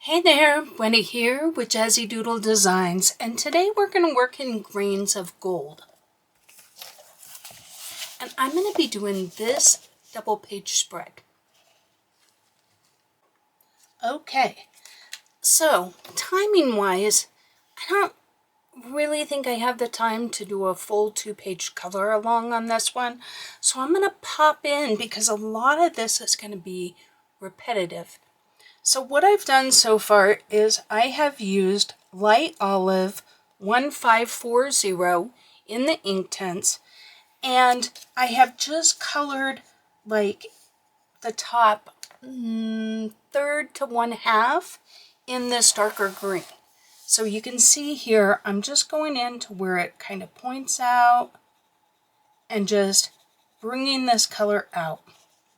Hey there, Wendy here with Jazzydoodledesigns, and today we're going to work in grains of gold. And I'm going to be doing this double page spread. Okay, so timing wise, I don't really think I have the time to do a full 2-page color along on this one. So I'm going to pop in because a lot of this is going to be repetitive. So what I've done so far is I have used light olive 1540 in the Inktense, and I have just colored like the top third to 1/2 in this darker green. So you can see here, I'm just going in to where it kind of points out and just bringing this color out.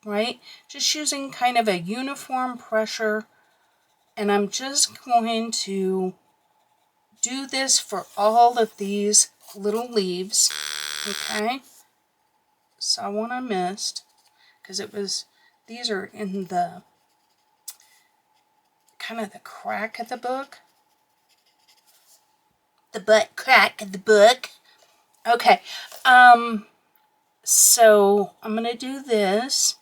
Right? Just using kind of a uniform pressure, and I'm just going to do this for all of these little leaves. Okay, saw one I missed because these are in the kind of the crack of the book, the butt crack of the book. Okay, so I'm gonna do this.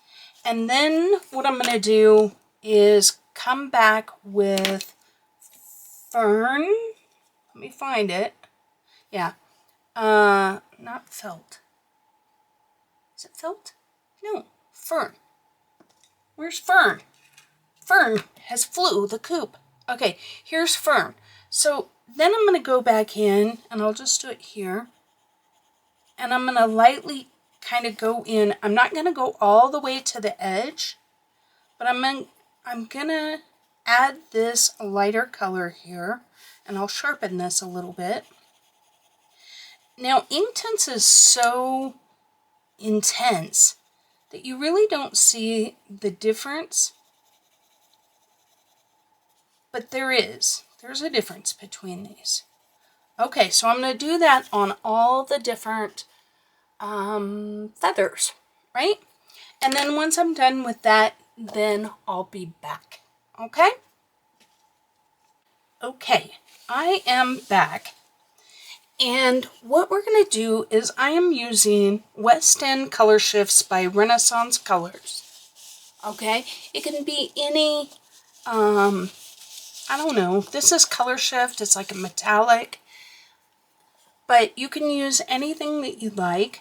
And then what I'm going to do is come back with fern. Let me find it. Yeah. Not felt. Is it felt? No. Fern. Where's fern? Fern has flew the coop. Okay, here's fern. So then I'm going to go back in, and I'll just do it here. And I'm going to lightly kind of go in. I'm not going to go all the way to the edge, but I'm going to add this lighter color here, and I'll sharpen this a little bit. Now, Inktense is so intense that you really don't see the difference, but there's a difference between these. Okay, so I'm going to do that on all the different feathers, right? And then once I'm done with that, then I'll be back. Okay? Okay, I am back. And what we're going to do is I am using West End Color Shifts by Renaissance Colors. Okay? It can be any, I don't know. This is Color Shift. It's like a metallic. But you can use anything that you like.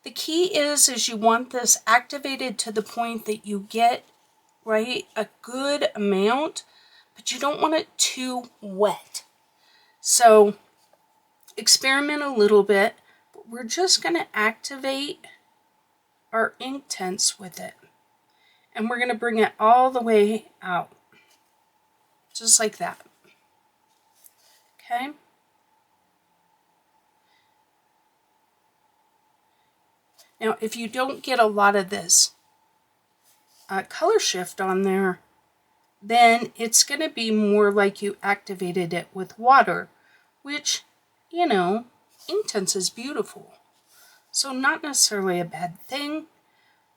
The key is you want this activated to the point that you get, right, a good amount, but you don't want it too wet. So experiment a little bit, but we're just going to activate our Inktense with it. And we're going to bring it all the way out, just like that. Okay? Now, if you don't get a lot of this color shift on there, then it's going to be more like you activated it with water, which, you know, Inktense is beautiful. So not necessarily a bad thing,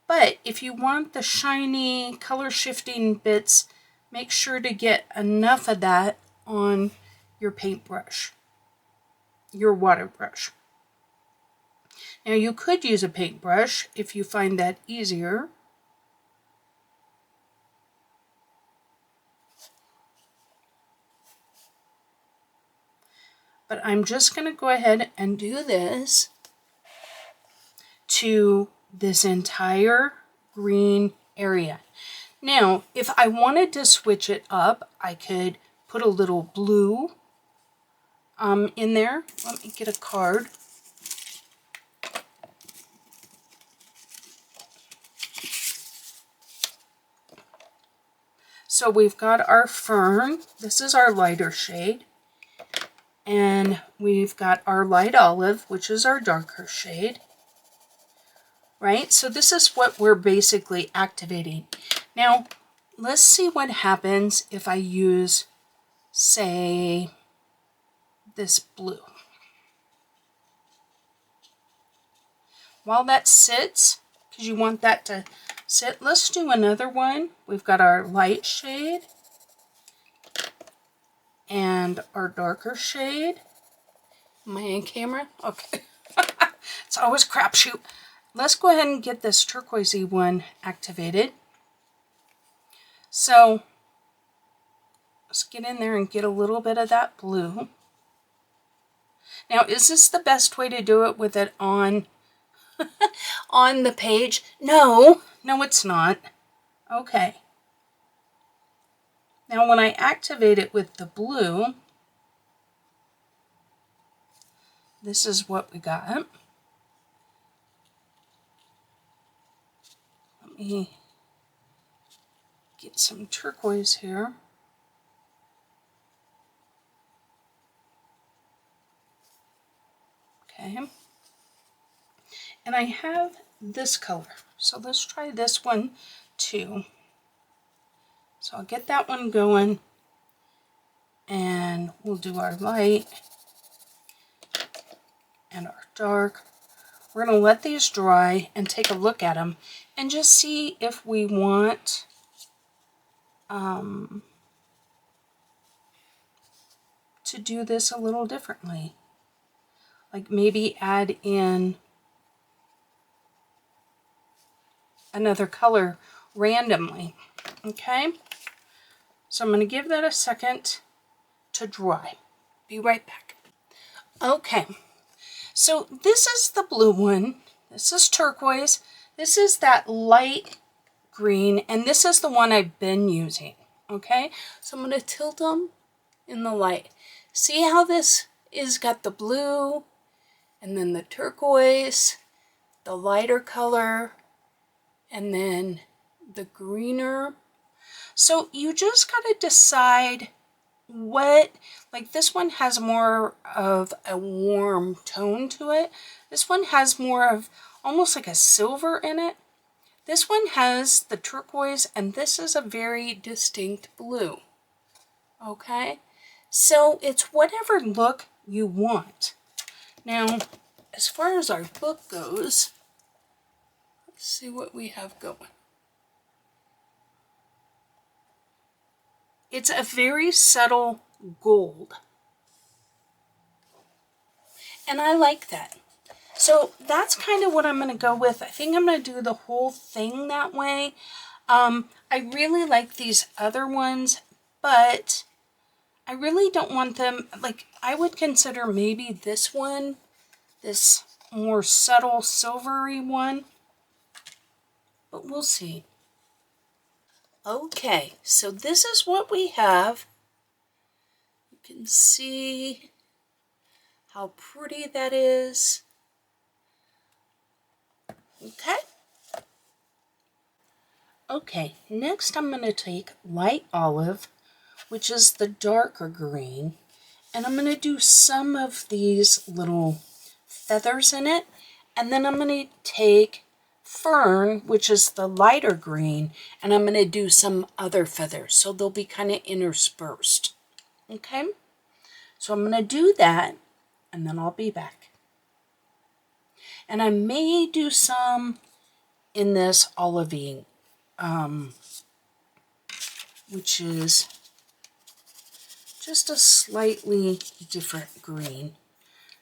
but if you want the shiny color shifting bits, make sure to get enough of that on your paintbrush, your water brush. Now, you could use a paintbrush if you find that easier. But I'm just going to go ahead and do this to this entire green area. Now, if I wanted to switch it up, I could put a little blue in there. Let me get a card. So we've got our fern. This is our lighter shade. And we've got our light olive, which is our darker shade. Right? So this is what we're basically activating. Now, let's see what happens if I use, say, this blue. While that sits, because you want that to sit, let's do another one. We've got our light shade. and our darker shade. Am I in camera? Okay. It's always a crapshoot. Let's go ahead and get this turquoisey one activated. So let's get in there and get a little bit of that blue. Now, is this the best way to do it with it on on the page? No, it's not. Okay. Now, when I activate it with the blue, this is what we got. Let me get some turquoise here. Okay. And I have this color. So let's try this one too. So I'll get that one going and we'll do our light and our dark. We're going to let these dry and take a look at them and just see if we want to do this a little differently. Like maybe add in another color randomly. Okay? So I'm going to give that a second to dry. Be right back. Okay. So this is the blue one. This is turquoise. This is that light green. And this is the one I've been using. Okay? So I'm going to tilt them in the light. See how this is got the blue and then the turquoise, the lighter color, and then the greener. So you just got to decide what, like this one has more of a warm tone to it. This one has more of almost like a silver in it. This one has the turquoise and this is a very distinct blue. Okay? So it's whatever look you want. Now, as far as our book goes, let's see what we have going. It's a very subtle gold. And I like that. So that's kind of what I'm going to go with. I think I'm going to do the whole thing that way. I really like these other ones, but I really don't want them, like I would consider maybe this one, this more subtle silvery one, but we'll see. Okay, so this is what we have. You can see how pretty that is. Okay. Okay, next I'm going to take light olive, which is the darker green, and I'm going to do some of these little feathers in it, and then I'm going to take fern, which is the lighter green, and I'm going to do some other feathers, so they'll be kind of interspersed. Okay, so I'm going to do that, and then I'll be back. And I may do some in this olivine, which is just a slightly different green.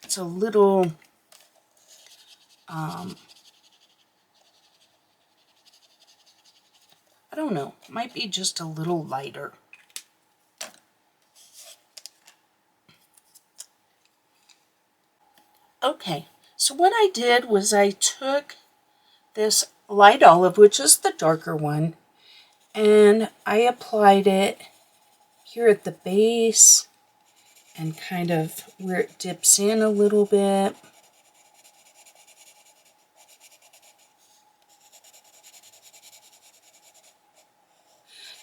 It's a little, I don't know, might be just a little lighter. Okay, so what I did was I took this light olive, which is the darker one, and I applied it here at the base and kind of where it dips in a little bit.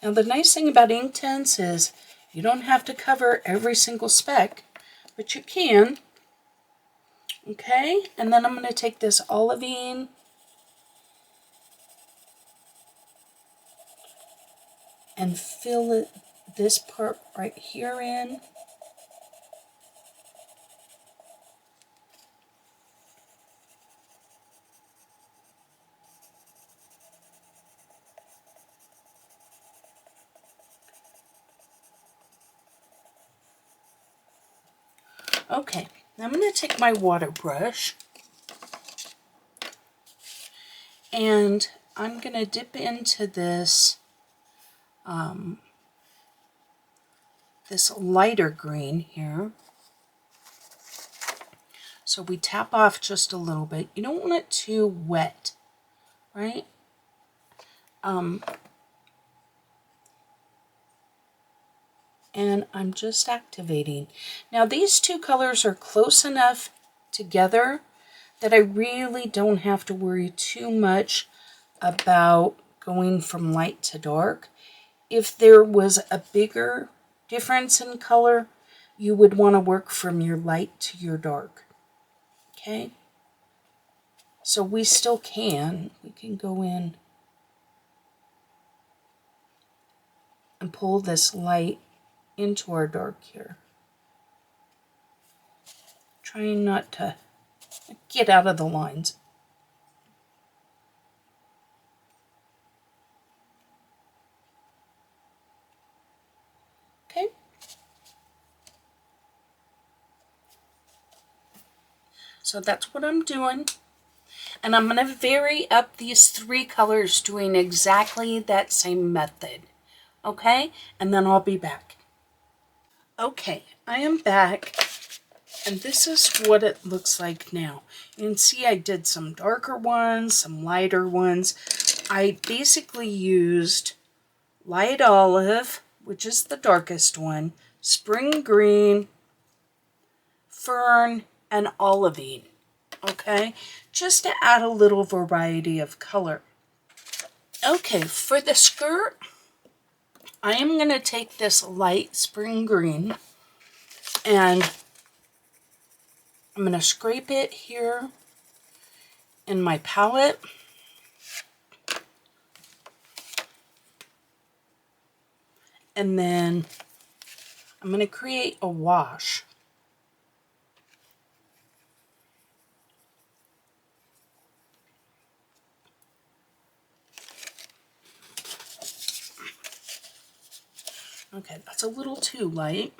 Now the nice thing about Inktense is you don't have to cover every single speck, but you can. Okay, and then I'm going to take this olivine and fill it, this part right here in. Okay, now I'm going to take my water brush and I'm going to dip into this this lighter green here. So we tap off just a little bit. You don't want it too wet, right? And I'm just activating. Now these two colors are close enough together that I really don't have to worry too much about going from light to dark. If there was a bigger difference in color, you would want to work from your light to your dark. Okay? So we still can. We can go in and pull this light into our dark here. Trying not to get out of the lines. Okay? So that's what I'm doing. And I'm going to vary up these three colors doing exactly that same method. Okay? And then I'll be back. Okay, I am back. And this is what it looks like now. You can see I did some darker ones, some lighter ones. I basically used light olive, which is the darkest one, spring green, fern, and olivine. Okay, just to add a little variety of color. Okay, for the skirt, I am going to take this light spring green and I'm going to scrape it here in my palette. And then I'm going to create a wash. Okay, that's a little too light.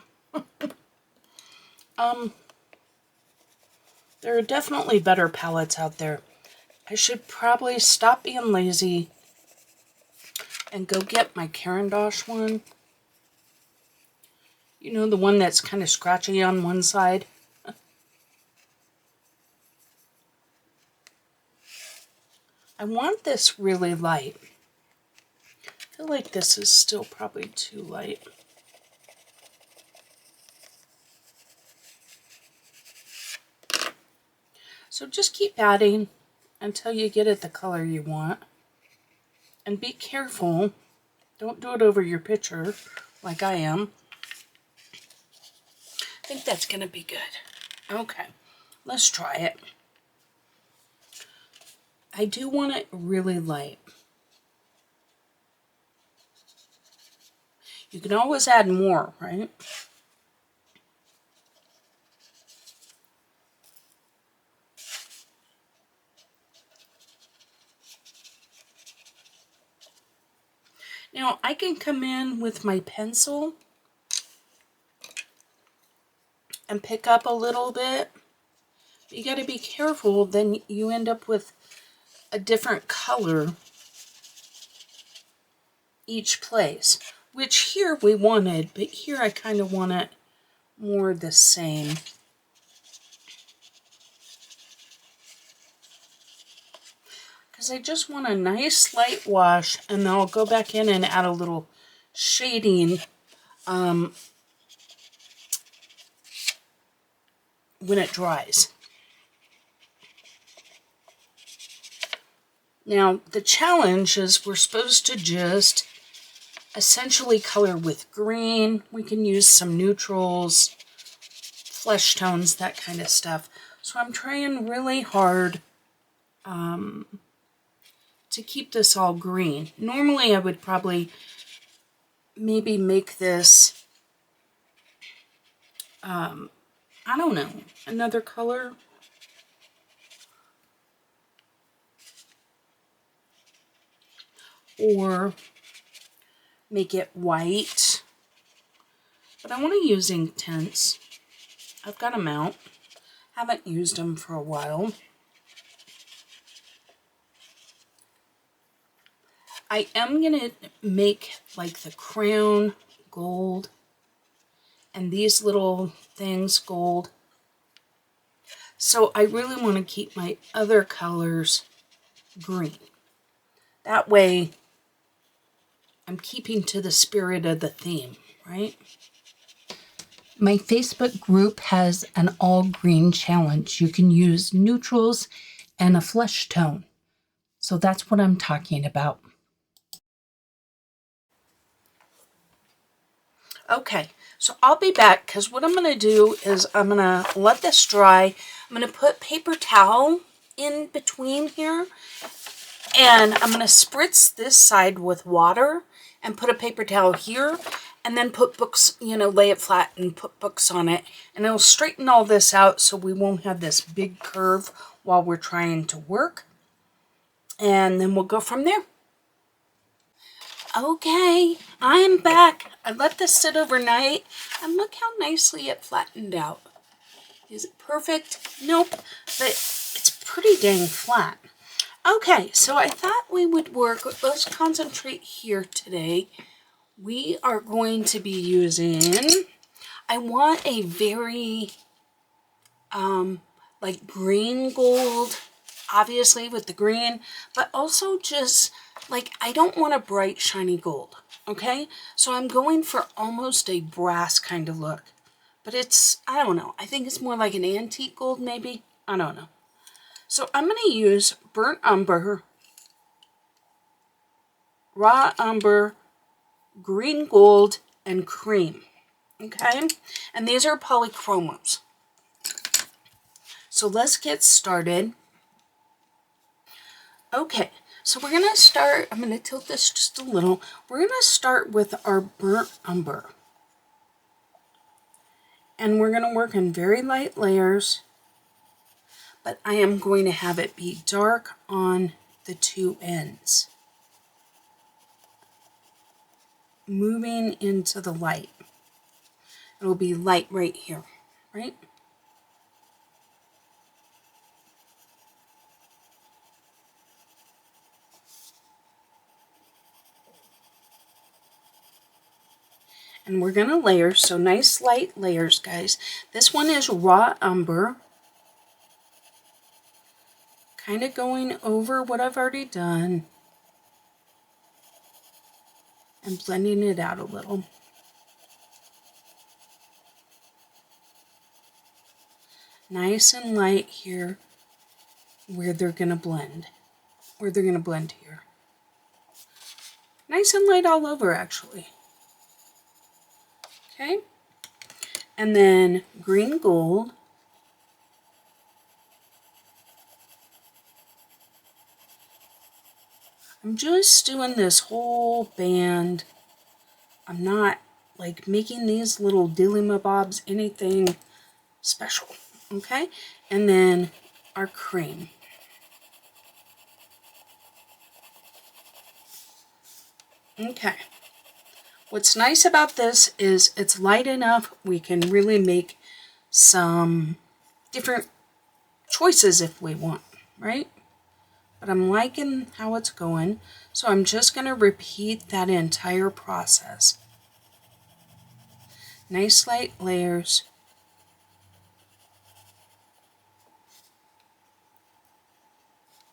There are definitely better palettes out there. I should probably stop being lazy and go get my Caran d'Ache one. You know, the one that's kind of scratchy on one side. I want this really light. I feel like this is still probably too light. So just keep adding until you get it the color you want. And be careful. Don't do it over your picture like I am. I think that's going to be good. Okay, let's try it. I do want it really light. You can always add more, right? Now, I can come in with my pencil and pick up a little bit. You got to be careful, then you end up with a different color each place, which here we wanted, but here I kind of want it more the same. Because I just want a nice light wash, and then I'll go back in and add a little shading when it dries. Now, the challenge is we're supposed to just essentially color with green. We can use some neutrals, flesh tones, that kind of stuff. So I'm trying really hard to keep this all green. Normally I would probably maybe make this, I don't know, another color. Or make it white. But I want to use Inktense. I've got them out. Haven't used them for a while. I am going to make like the crown gold and these little things gold. So I really want to keep my other colors green. That way I'm keeping to the spirit of the theme, right? My Facebook group has an all green challenge. You can use neutrals and a flesh tone. So that's what I'm talking about. Okay, so I'll be back because what I'm going to do is I'm going to let this dry. I'm going to put paper towel in between here, and I'm going to spritz this side with water and put a paper towel here, and then put books, you know, lay it flat and put books on it, and it'll straighten all this out so we won't have this big curve while we're trying to work, and then we'll go from there. Okay, I am back. I let this sit overnight, and look how nicely it flattened out. Is it perfect? Nope, but it's pretty dang flat. Okay, so I thought we would work. Let's concentrate here today. We are going to be using, I want a very, like green gold, obviously with the green, but also just like, I don't want a bright shiny gold, okay? So I'm going for almost a brass kind of look, but it's, I don't know, I think it's more like an antique gold maybe, I don't know. So I'm going to use burnt umber, raw umber, green gold, and cream, okay? And these are polychromos. So let's get started. Okay, so we're going to start, I'm going to tilt this just a little. We're going to start with our burnt umber. And we're going to work in very light layers, but I am going to have it be dark on the two ends. Moving into the light. It'll be light right here, right? And we're going to layer, so nice light layers, guys. This one is raw umber. Kind of going over what I've already done. And blending it out a little. Nice and light here where they're going to blend. Where they're going to blend here. Nice and light all over, actually. Okay. And then green gold. I'm just doing this whole band. I'm not like making these little dilly-mabobs anything special, okay? And then our cream. Okay. What's nice about this is it's light enough we can really make some different choices if we want, right? But I'm liking how it's going, so I'm just going to repeat that entire process. Nice light layers.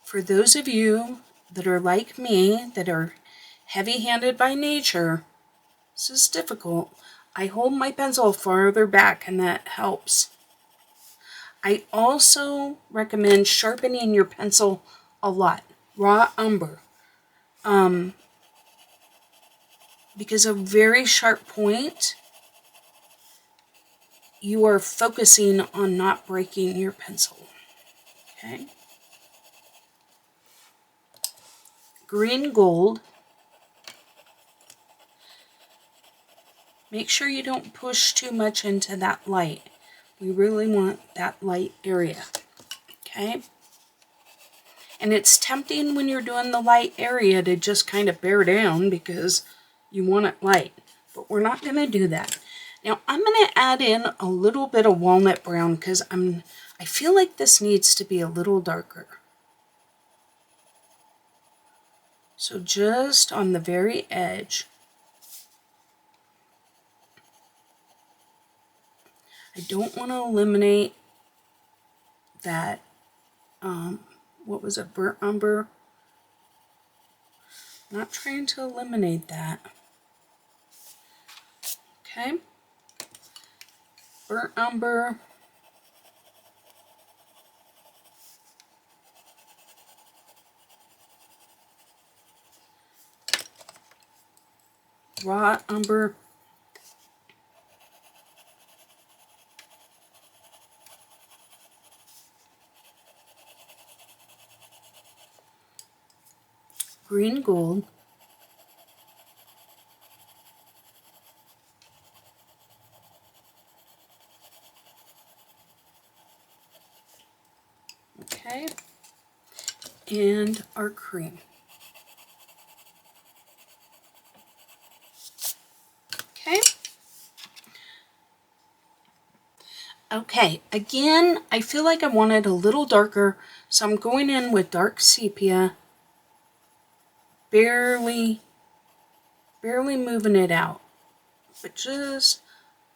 For those of you that are like me, that are heavy-handed by nature, this is difficult. I hold my pencil farther back and that helps. I also recommend sharpening your pencil a lot. Raw umber. Because a very sharp point, you are focusing on not breaking your pencil. Okay. Green gold. Make sure you don't push too much into that light. We really want that light area. Okay. And it's tempting when you're doing the light area to just kind of bear down because you want it light. But we're not going to do that. Now I'm going to add in a little bit of walnut brown because I feel like this needs to be a little darker. So just on the very edge. I don't want to eliminate that, what was it, burnt umber? Not trying to eliminate that. Okay. Burnt umber. Raw umber. Green gold. Okay. And our cream. Okay. Okay, again, I feel like I want it a little darker, so I'm going in with dark sepia, barely moving it out, but just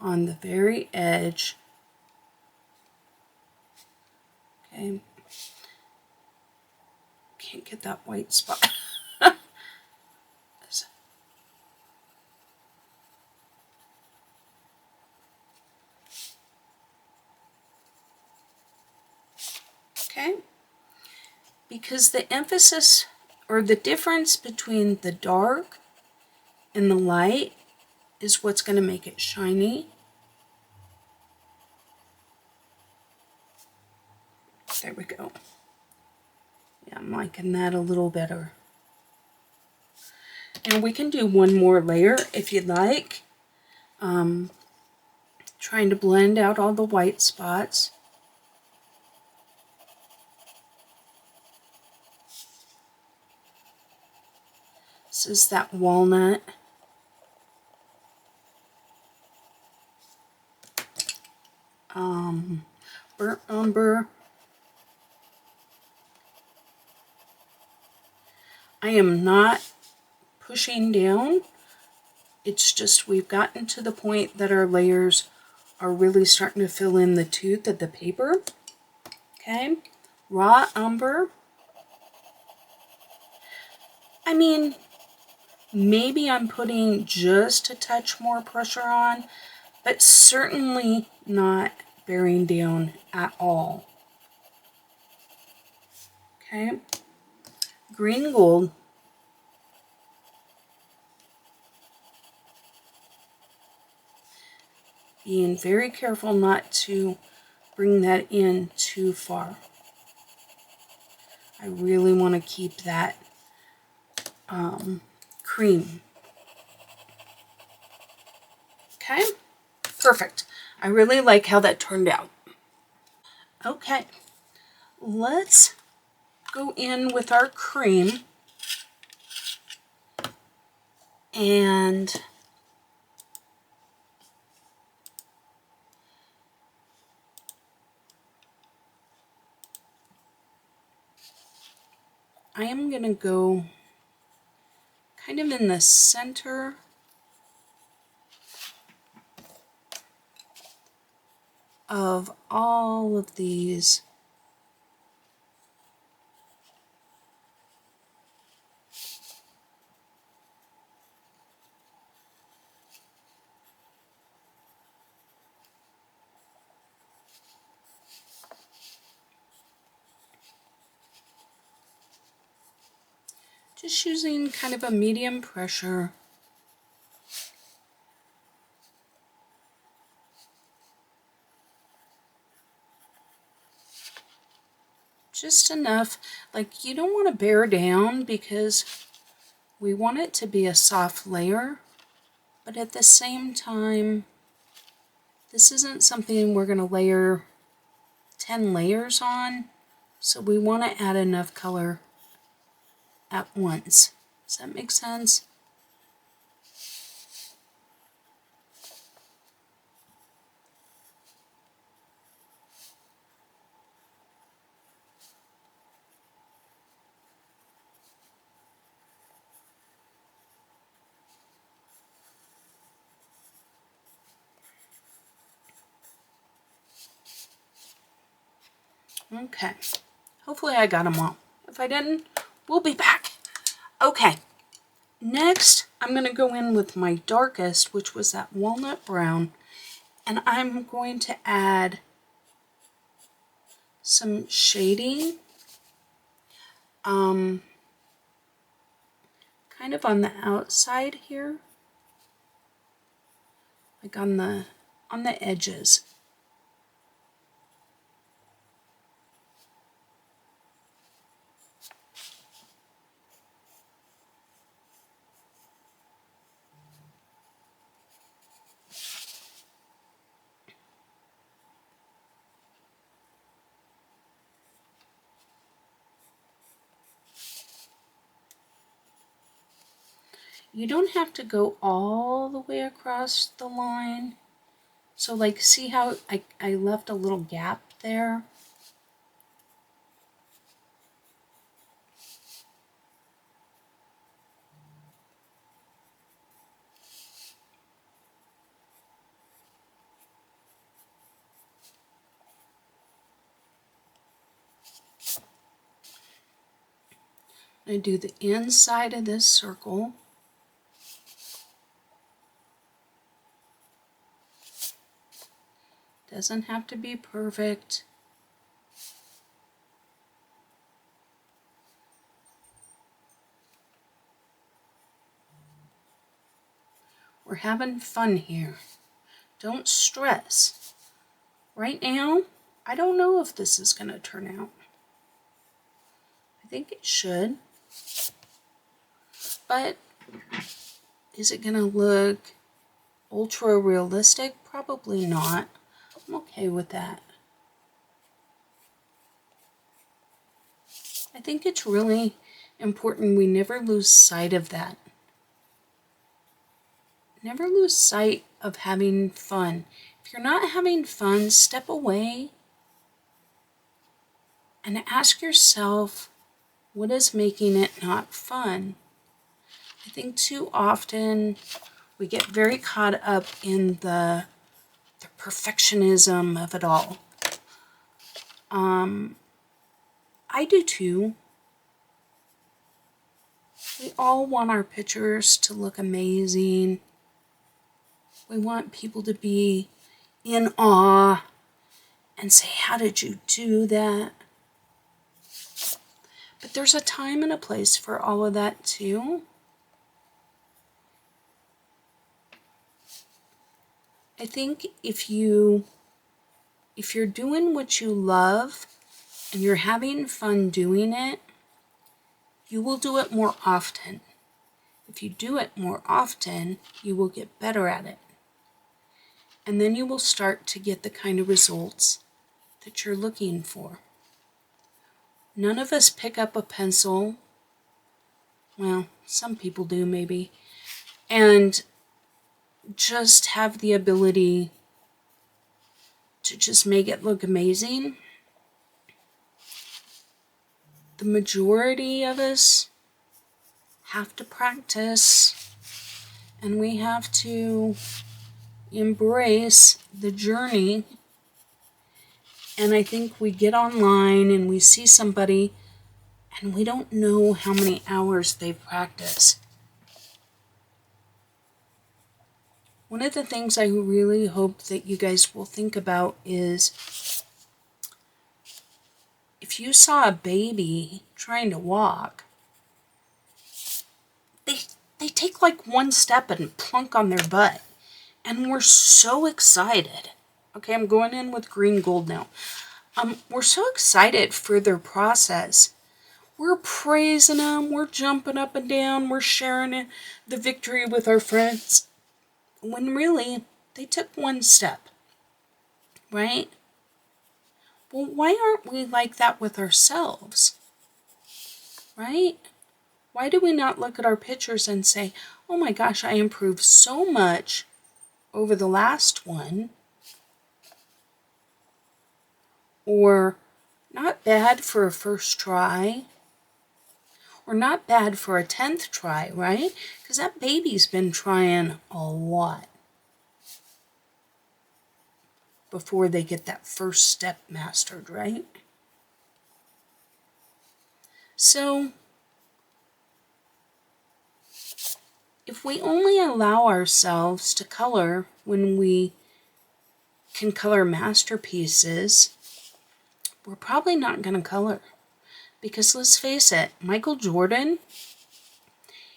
on the very edge. Okay, can't get that white spot. Okay, because the emphasis or the difference between the dark and the light is what's going to make it shiny. There we go. Yeah, I'm liking that a little better. And we can do one more layer if you'd like. Trying to blend out all the white spots. This is that walnut. Burnt umber. I am not pushing down. It's just we've gotten to the point that our layers are really starting to fill in the tooth of the paper. Okay, raw umber. I mean, maybe I'm putting just a touch more pressure on, but certainly not bearing down at all. Okay, green gold. Being very careful not to bring that in too far. I really want to keep that cream. Okay, perfect. I really like how that turned out. Okay, let's go in with our cream and I am going to go kind of in the center of all of these. Just using kind of a medium pressure. Just enough, like you don't want to bear down because we want it to be a soft layer, but at the same time, this isn't something we're going to layer 10 layers on, so we want to add enough color at once. Does that make sense? Okay. Hopefully I got them all. If I didn't, we'll be back. Okay. Next, I'm going to go in with my darkest, which was that walnut brown. And I'm going to add some shading. Kind of on the outside here. Like on the edges. You don't have to go all the way across the line. So like, see how I left a little gap there? I do the inside of this circle. Doesn't have to be perfect. We're having fun here. Don't stress. Right now, I don't know if this is going to turn out. I think it should. But is it going to look ultra realistic? Probably not. I'm okay with that. I think it's really important we never lose sight of that. Never lose sight of having fun. If you're not having fun, step away and ask yourself, what is making it not fun? I think too often we get very caught up in the perfectionism of it all. I do too. We all want our pictures to look amazing. We want people to be in awe and say, how did you do that? But there's a time and a place for all of that too. I think if you're doing what you love and you're having fun doing it, you will do it more often. If you do it more often, you will get better at it. And then you will start to get the kind of results that you're looking for. None of us pick up a pencil. Well, some people do maybe. And just have the ability to just make it look amazing. The majority of us have to practice, and we have to embrace the journey. And I think we get online and we see somebody and we don't know how many hours they've practiced. One of the things I really hope that you guys will think about is if you saw a baby trying to walk, they take like one step and plunk on their butt. And we're so excited. Okay, I'm going in with green gold now. We're so excited for their process. We're praising them. We're jumping up and down. We're sharing the victory with our friends. When really, they took one step. Right? Well, why aren't we like that with ourselves? Right? Why do we not look at our pictures and say, oh my gosh, I improved so much over the last one? Or not bad for a first try? Or not bad for a 10th try, right? Because that baby's been trying a lot before they get that first step mastered, right? So if we only allow ourselves to color when we can color masterpieces, we're probably not going to color. Because let's face it, Michael Jordan,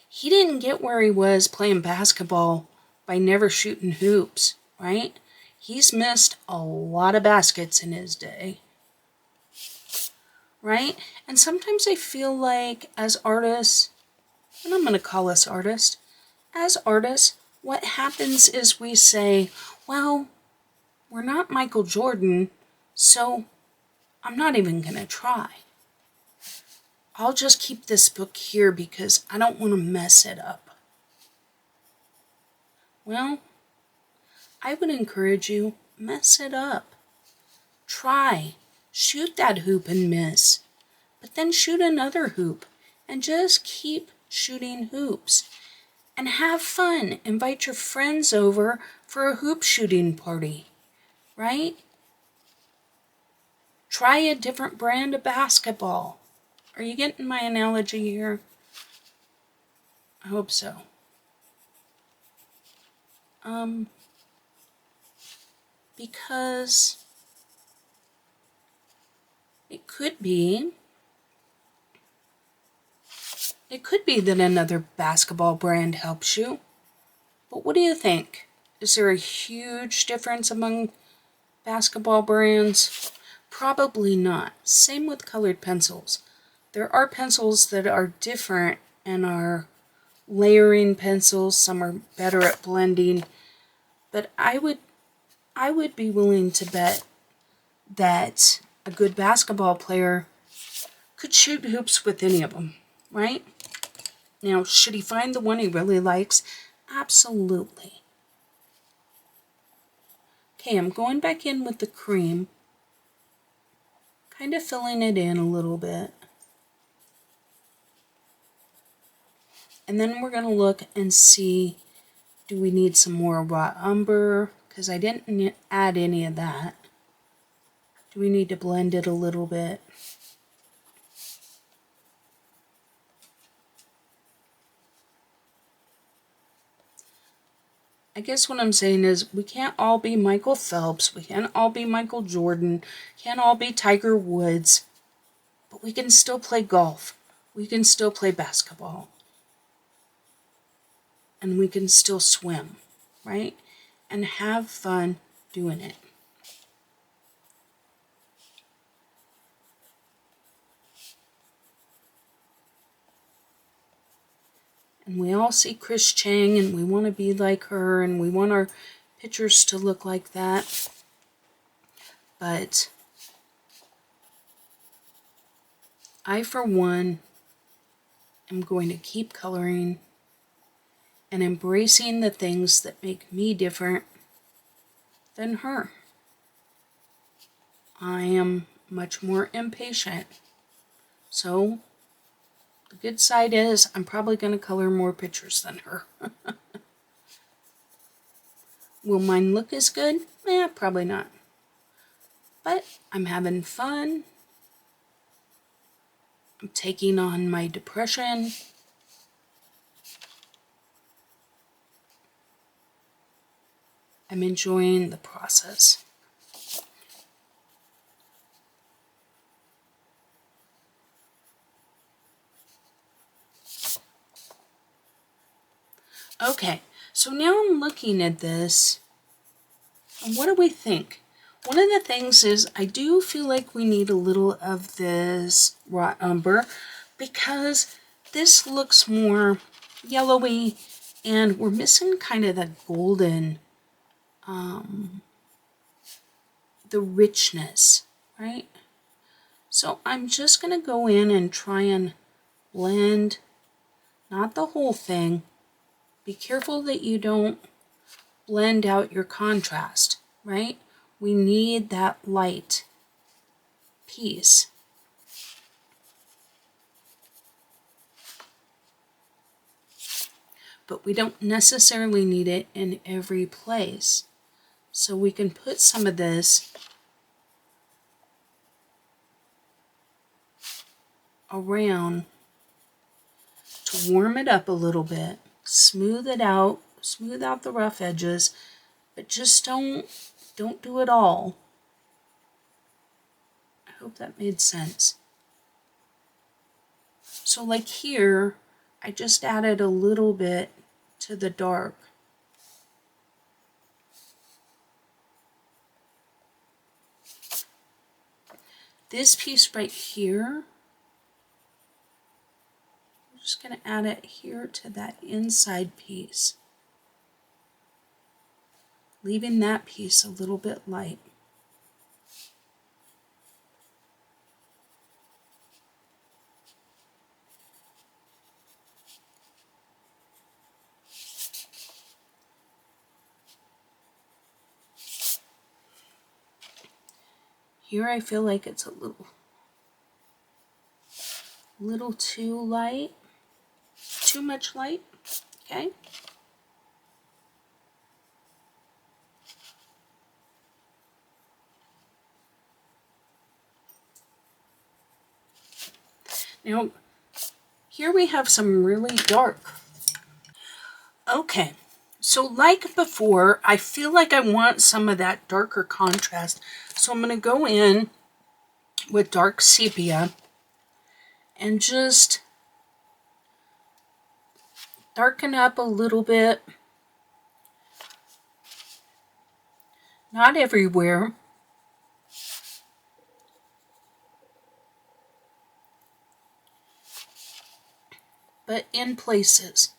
he didn't get where he was playing basketball by never shooting hoops, right? He's missed a lot of baskets in his day, right? And sometimes I feel like as artists, and I'm going to call us artists, as artists, what happens is we say, well, we're not Michael Jordan, so I'm not even going to try. I'll just keep this book here because I don't want to mess it up. Well, I would encourage you, mess it up. Try. Shoot that hoop and miss. But then shoot another hoop. And just keep shooting hoops. And have fun. Invite your friends over for a hoop shooting party. Right? Try a different brand of basketball. Are you getting my analogy here? I hope so. Because it could be that another basketball brand helps you. But what do you think? Is there a huge difference among basketball brands? Probably not. Same with colored pencils. There are pencils that are different and are layering pencils. Some are better at blending. But I would be willing to bet that a good basketball player could shoot hoops with any of them, right? Now, should he find the one he really likes? Absolutely. Okay, I'm going back in with the cream, kind of filling it in a little bit. And then we're going to look and see, do we need some more raw umber? Because I didn't add any of that. Do we need to blend it a little bit? I guess what I'm saying is we can't all be Michael Phelps. We can't all be Michael Jordan. Can't all be Tiger Woods. But we can still play golf. We can still play basketball. And we can still swim, right? And have fun doing it. And we all see Chris Chang and we want to be like her and we want our pictures to look like that. But I, for one, am going to keep coloring and embracing the things that make me different than her. I am much more impatient. So the good side is I'm probably going to color more pictures than her. Will mine look as good? Probably not. But I'm having fun. I'm taking on my depression. I'm enjoying the process. Okay, so now I'm looking at this, and what do we think? One of the things is I do feel like we need a little of this raw umber because this looks more yellowy and we're missing kind of the golden, the richness, right? So I'm just going to go in and try and blend, not the whole thing. Be careful that you don't blend out your contrast, right? We need that light piece. But we don't necessarily need it in every place. So we can put some of this around to warm it up a little bit. Smooth it out, smooth out the rough edges, but just don't do it all. I hope that made sense. So like here, I just added a little bit to the dark. This piece right here, I'm just going to add it here to that inside piece, leaving that piece a little bit light. Here I feel like it's a little too light, too much light, okay? Now, here we have some really dark. Okay, so like before, I feel like I want some of that darker contrast. So I'm going to go in with dark sepia and just darken up a little bit. Not everywhere. But in places.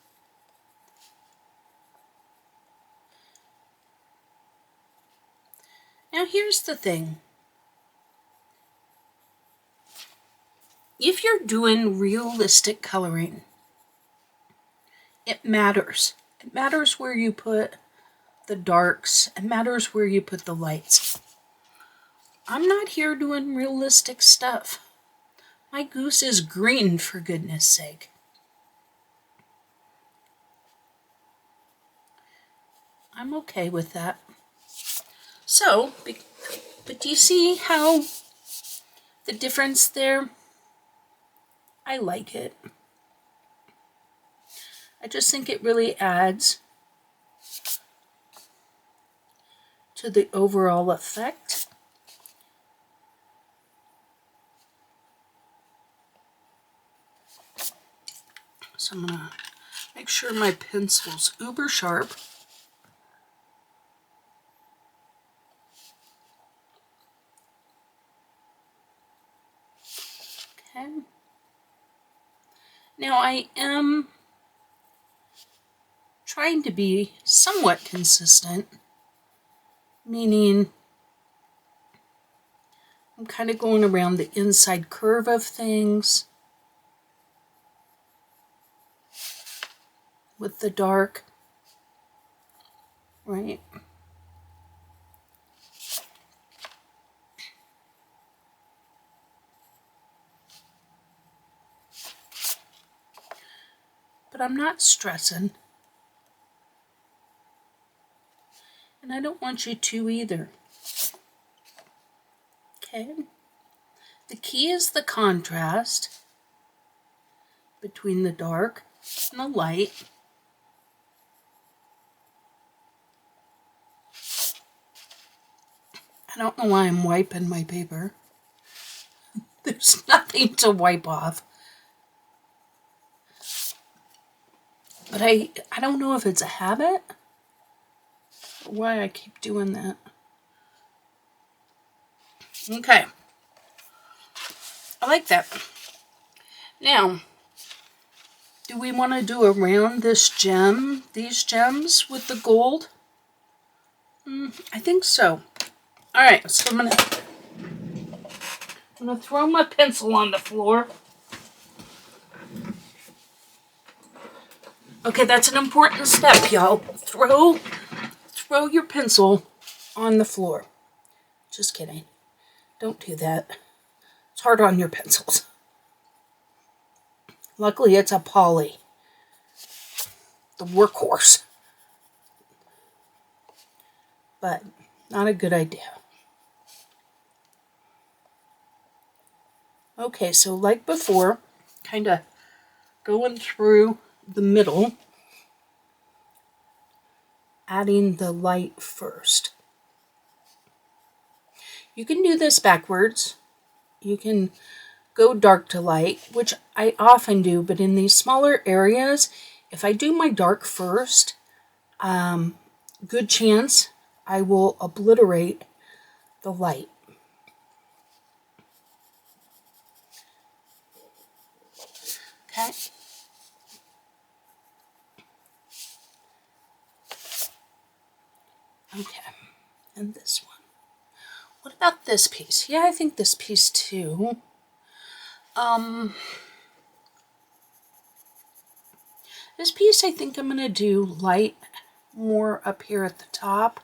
Now here's the thing. If you're doing realistic coloring, it matters. It matters where you put the darks. It matters where you put the lights. I'm not here doing realistic stuff. My goose is green, for goodness sake. I'm okay with that. So, but do you see how the difference there? I like it. I just think it really adds to the overall effect. So I'm gonna make sure my pencil's uber sharp. Okay. Now I am trying to be somewhat consistent, meaning I'm kind of going around the inside curve of things with the dark, right? But I'm not stressing. And I don't want you to either. Okay? The key is the contrast between the dark and the light. I don't know why I'm wiping my paper. There's nothing to wipe off. But I don't know if it's a habit or why I keep doing that. Okay. I like that. Now, do we want to do around this gem, these gems with the gold? I think so. All right, so I'm gonna throw my pencil on the floor. Okay, that's an important step, y'all. Throw your pencil on the floor. Just kidding. Don't do that. It's hard on your pencils. Luckily, it's a poly. The workhorse. But not a good idea. Okay, so like before, kind of going through the middle, adding the light first. You can do this backwards. You can go dark to light, which I often do, but in these smaller areas, if I do my dark first, good chance I will obliterate the light. Okay. Okay, and this one. What about this piece? Yeah, I think this piece too. This piece I think I'm gonna do light more up here at the top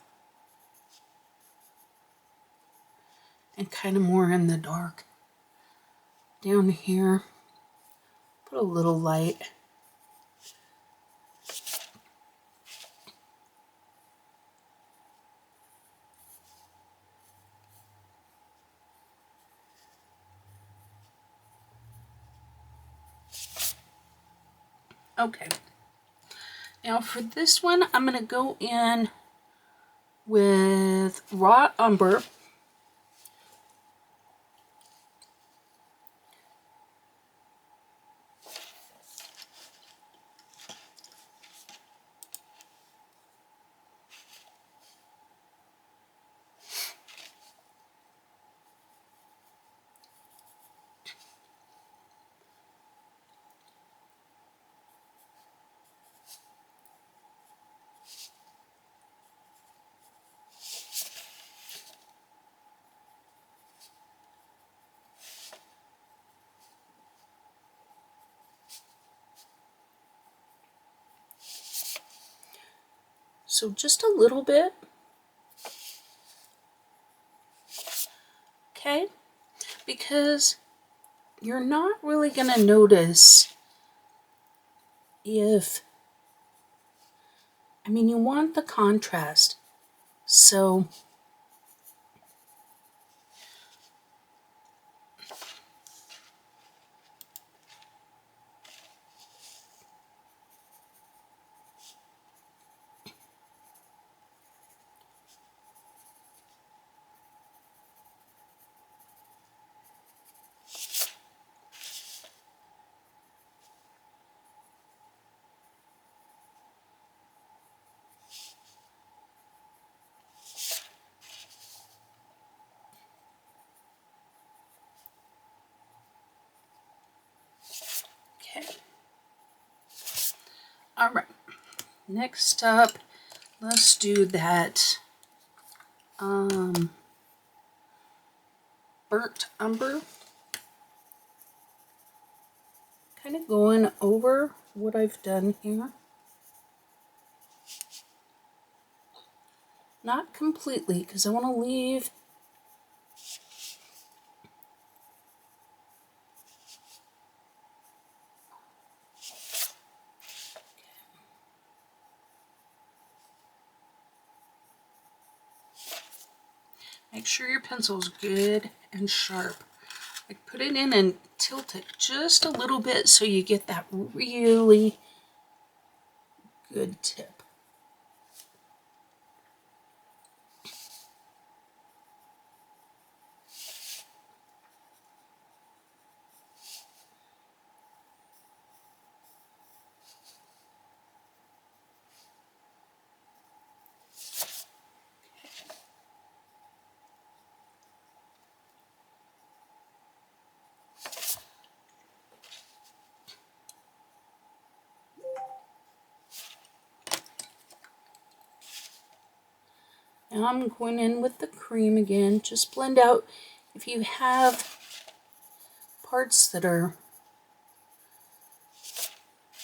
and kind of more in the dark down here. Put a little light. Okay. Now for this one, I'm going to go in with raw umber. So just a little bit. Okay? Because you're not really going to notice if, I mean, you want the contrast. So okay. All right. Next up, let's do that burnt umber. Kind of going over what I've done here. Not completely, because I want to leave make sure your pencil's good and sharp. Like put it in and tilt it just a little bit so you get that really good tip. Now I'm going in with the cream again. Just blend out if you have parts that are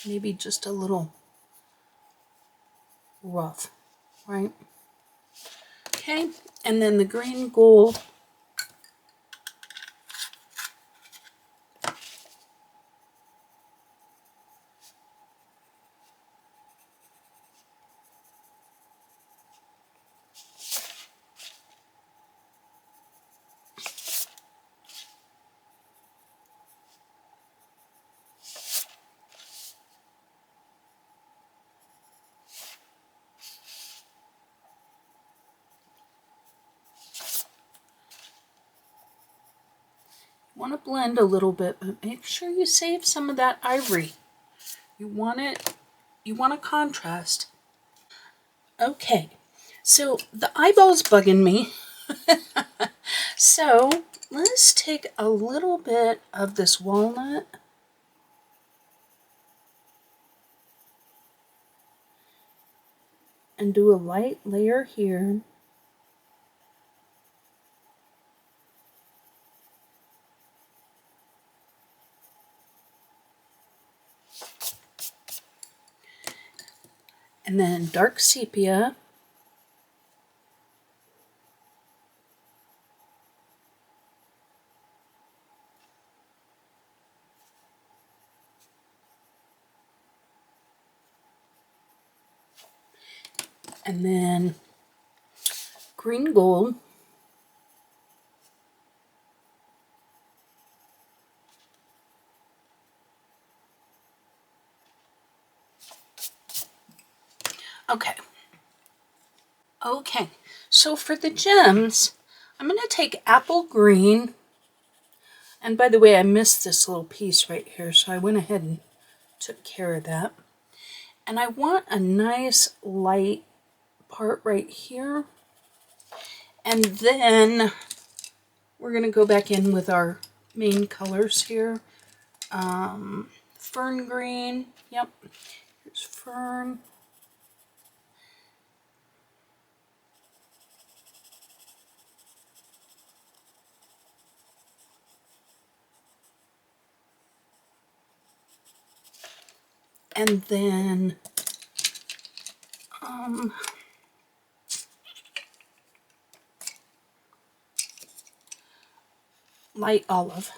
maybe just a little rough, right? Okay, and then the green gold. Want to blend a little bit, but make sure you save some of that ivory. You want a contrast. Okay, so the eyeball's bugging me. So let's take a little bit of this walnut and do a light layer here. And then dark sepia. And then green gold. Okay. Okay, so for the gems, I'm going to take apple green. And by the way, I missed this little piece right here, so I went ahead and took care of that. And I want a nice light part right here. And then we're going to go back in with our main colors here. Fern green. Yep, here's fern. And then light olive.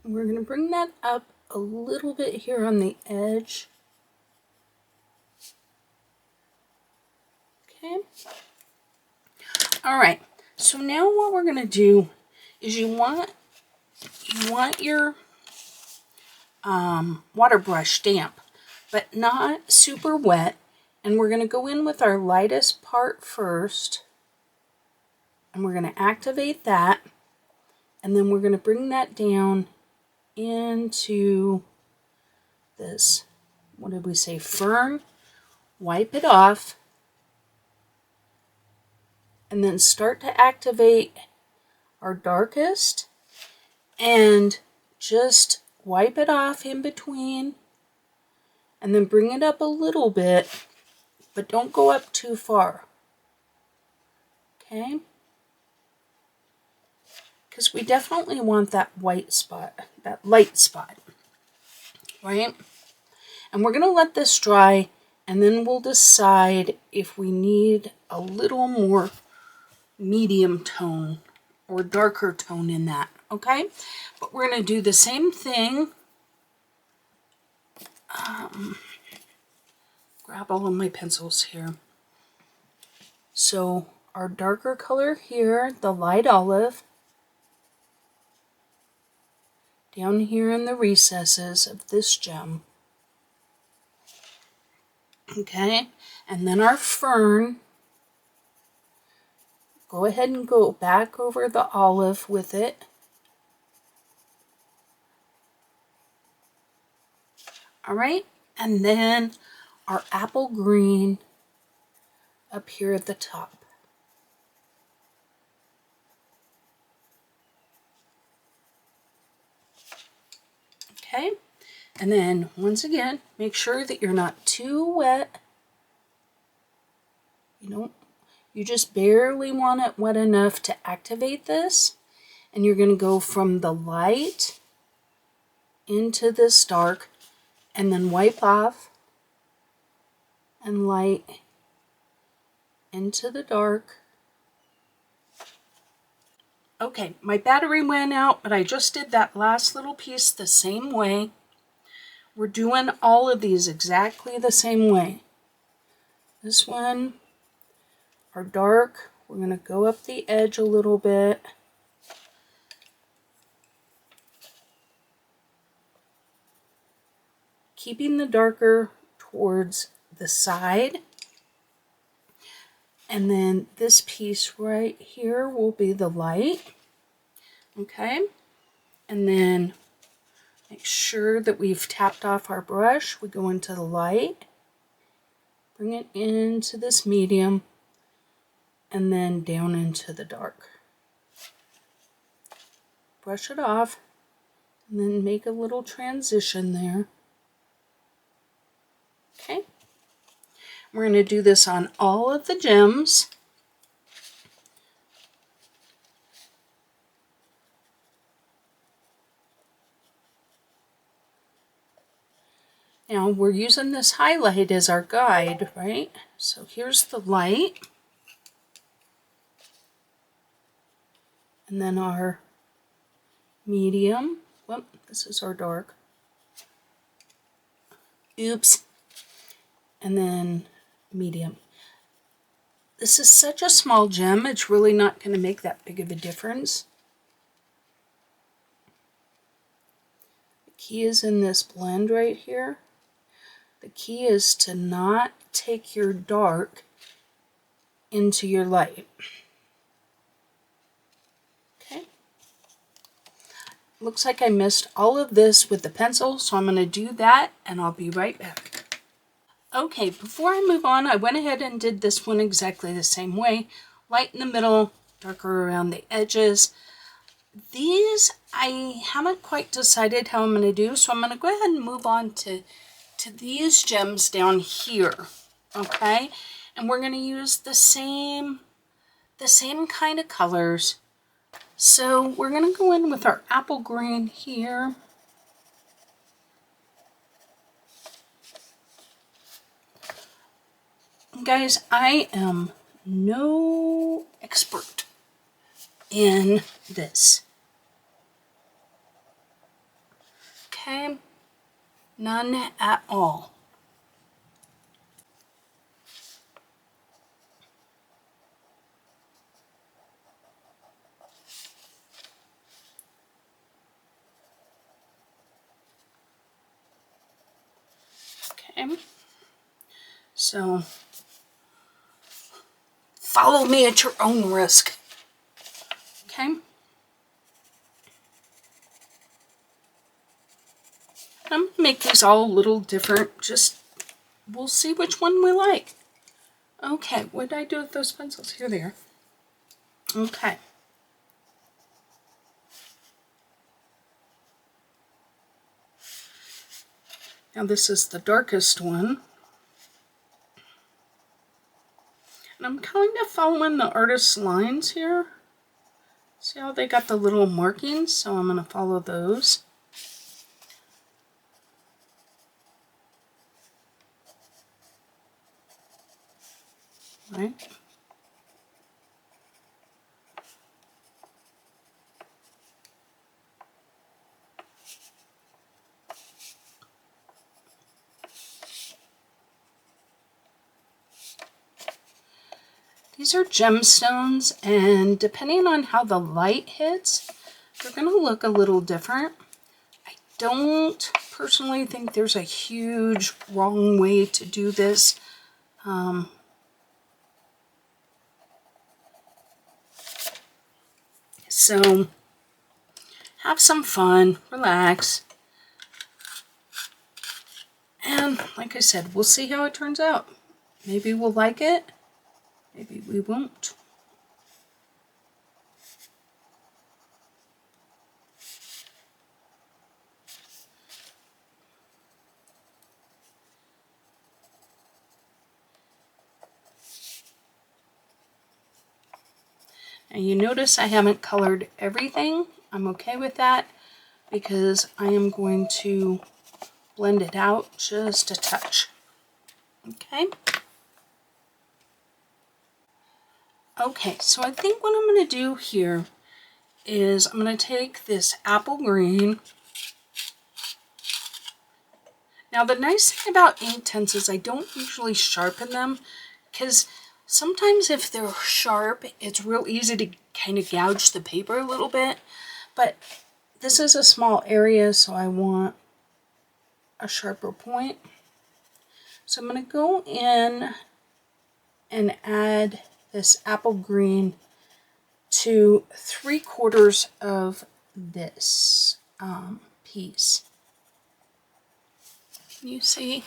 And we're going to bring that up a little bit here on the edge. Okay. All right. So now what we're going to do is you want your water brush damp, but not super wet. And we're going to go in with our lightest part first. And we're going to activate that. And then we're going to bring that down into this, what did we say, fern. Wipe it off. And then start to activate our darkest. And just wipe it off in between. And then bring it up a little bit. But don't go up too far. Okay? Because we definitely want that white spot, that light spot, right? And we're going to let this dry, and then we'll decide if we need a little more medium tone or darker tone in that, okay? But we're going to do the same thing. Grab all of my pencils here. So our darker color here, the light olive, down here in the recesses of this gem. Okay, and then our fern. Go ahead and go back over the olive with it. All right, and then our apple green up here at the top. Okay, and then once again, make sure that you're not too wet. You just barely want it wet enough to activate this. And you're going to go from the light into this dark and then wipe off and light into the dark. Okay, my battery went out, but I just did that last little piece the same way. We're doing all of these exactly the same way. This one, our dark, we're going to go up the edge a little bit. keeping the darker towards the side. And then this piece right here will be the light. Okay, and then make sure that we've tapped off our brush. We go into the light, bring it into this medium, and then down into the dark. Brush it off, and then make a little transition there. Okay, we're going to do this on all of the gems. Now we're using this highlight as our guide, right? So here's the light. And then our medium. Whoop, this is our dark. Oops. And then medium. This is such a small gem, it's really not going to make that big of a difference. The key is in this blend right here. The key is to not take your dark into your light. Okay. Looks like I missed all of this with the pencil, so I'm going to do that and I'll be right back. Okay, before I move on, I went ahead and did this one exactly the same way. Light in the middle, darker around the edges. These, I haven't quite decided how I'm going to do, so I'm going to go ahead and move on to these gems down here, okay? And we're going to use the same kind of colors. So we're going to go in with our apple green here. Guys, I am no expert in this. Okay? None at all. Okay. So, follow me at your own risk. Okay? I'm going to make these all a little different. Just, we'll see which one we like. Okay, what did I do with those pencils? Here they are. Okay. Now this is the darkest one. And I'm kind of following the artist's lines here. See how they got the little markings? So I'm going to follow those. Right? These are gemstones, and depending on how the light hits, they're going to look a little different. I don't personally think there's a huge wrong way to do this. So have some fun, relax, and like I said, we'll see how it turns out. Maybe we'll like it, maybe we won't. And you notice I haven't colored everything. I'm okay with that because I am going to blend it out just a touch. Okay. Okay, so I think what I'm going to do here is I'm going to take this apple green. Now the nice thing about Inktense is I don't usually sharpen them because sometimes if they're sharp, it's real easy to kind of gouge the paper a little bit. But this is a small area, so I want a sharper point. So I'm going to go in and add this apple green to 3/4 of this piece. Can you see?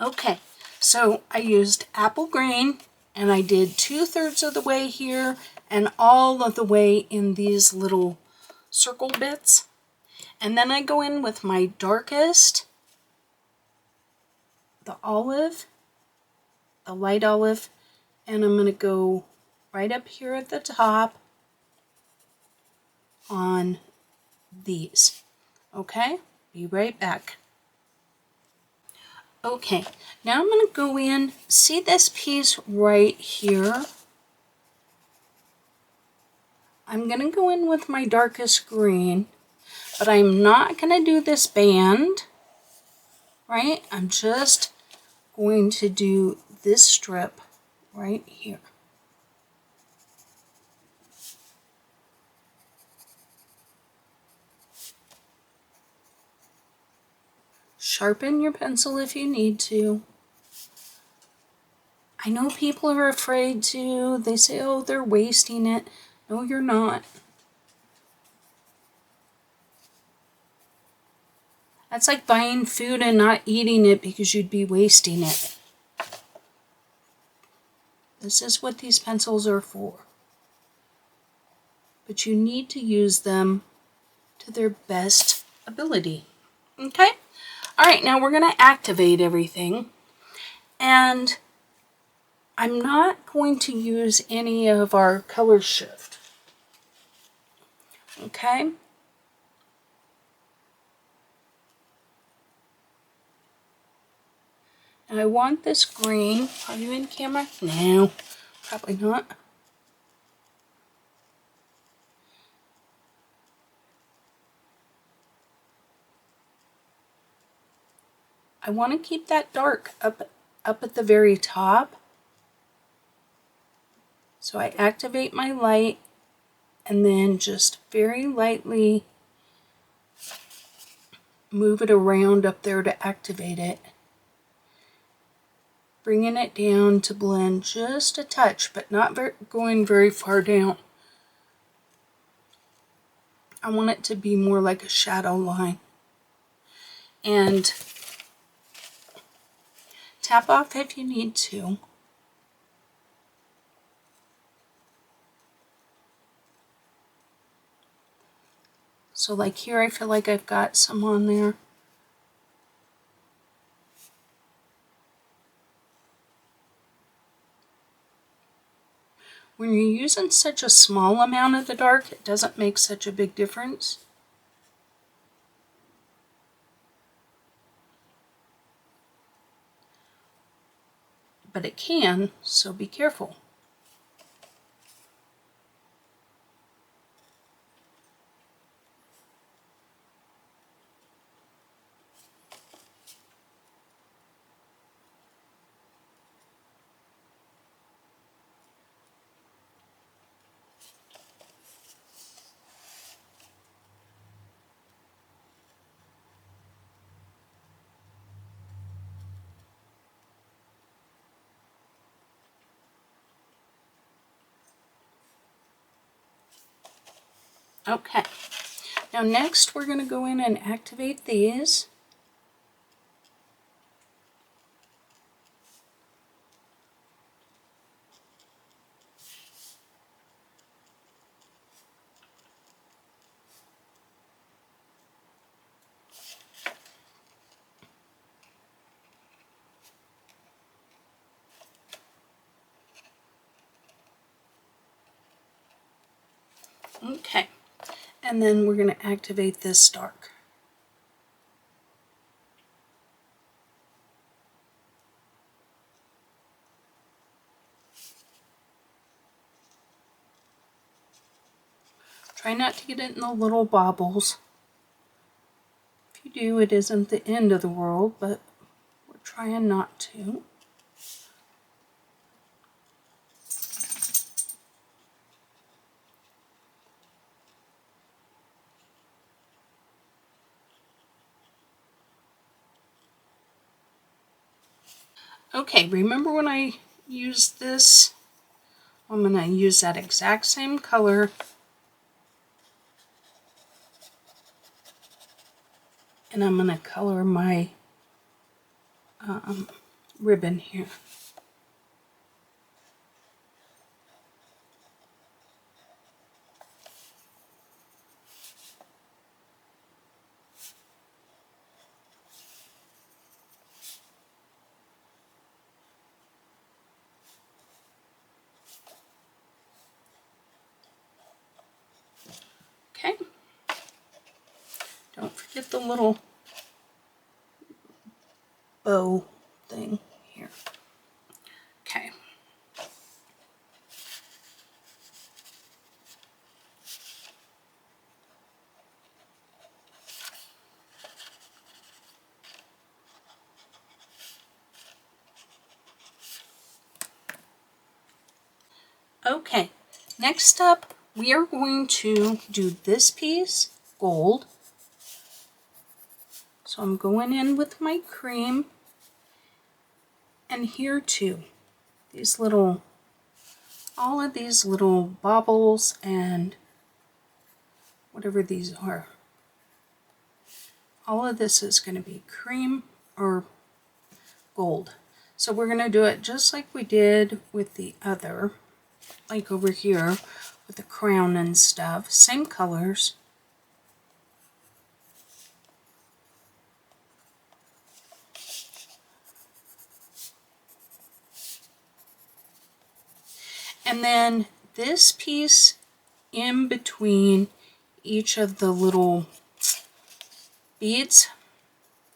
Okay, so I used apple green and I did 2/3 of the way here and all of the way in these little circle bits. And then I go in with my darkest, the olive, the light olive, and I'm going to go right up here at the top on these. Okay, be right back. Okay, now I'm going to go in, see this piece right here? I'm going to go in with my darkest green, but I'm not going to do this band, right? I'm just going to do this strip right here. Sharpen your pencil if you need to. I know people are afraid to. They say, oh, they're wasting it. No, you're not. That's like buying food and not eating it because you'd be wasting it. This is what these pencils are for. But you need to use them to their best ability. Okay? All right, now we're going to activate everything. And I'm not going to use any of our color shift. Okay? And I want this green. Are you in camera? No, probably not. I want to keep that dark up at the very top. So I activate my light and then just very lightly move it around up there to activate it. Bringing it down to blend just a touch, but not going very far down. I want it to be more like a shadow line. And tap off if you need to. So like here, I feel like I've got some on there. When you're using such a small amount of the dark, it doesn't make such a big difference. But it can, so be careful. Okay, now next we're going to go in and activate these. Okay, and then we're going to activate this dark. Try not to get it in the little bobbles. If you do, it isn't the end of the world, but we're trying not to. Okay, remember when I used this? I'm going to use that exact same color. And I'm going to color my ribbon here. Okay. Don't forget the little bow thing here. Okay. Okay, next up we are going to do this piece, gold. So I'm going in with my cream, and here too, these little, all of these little baubles and whatever these are. All of this is going to be cream or gold. So we're going to do it just like we did with the other, like over here with the crown and stuff, same colors. And then this piece in between each of the little beads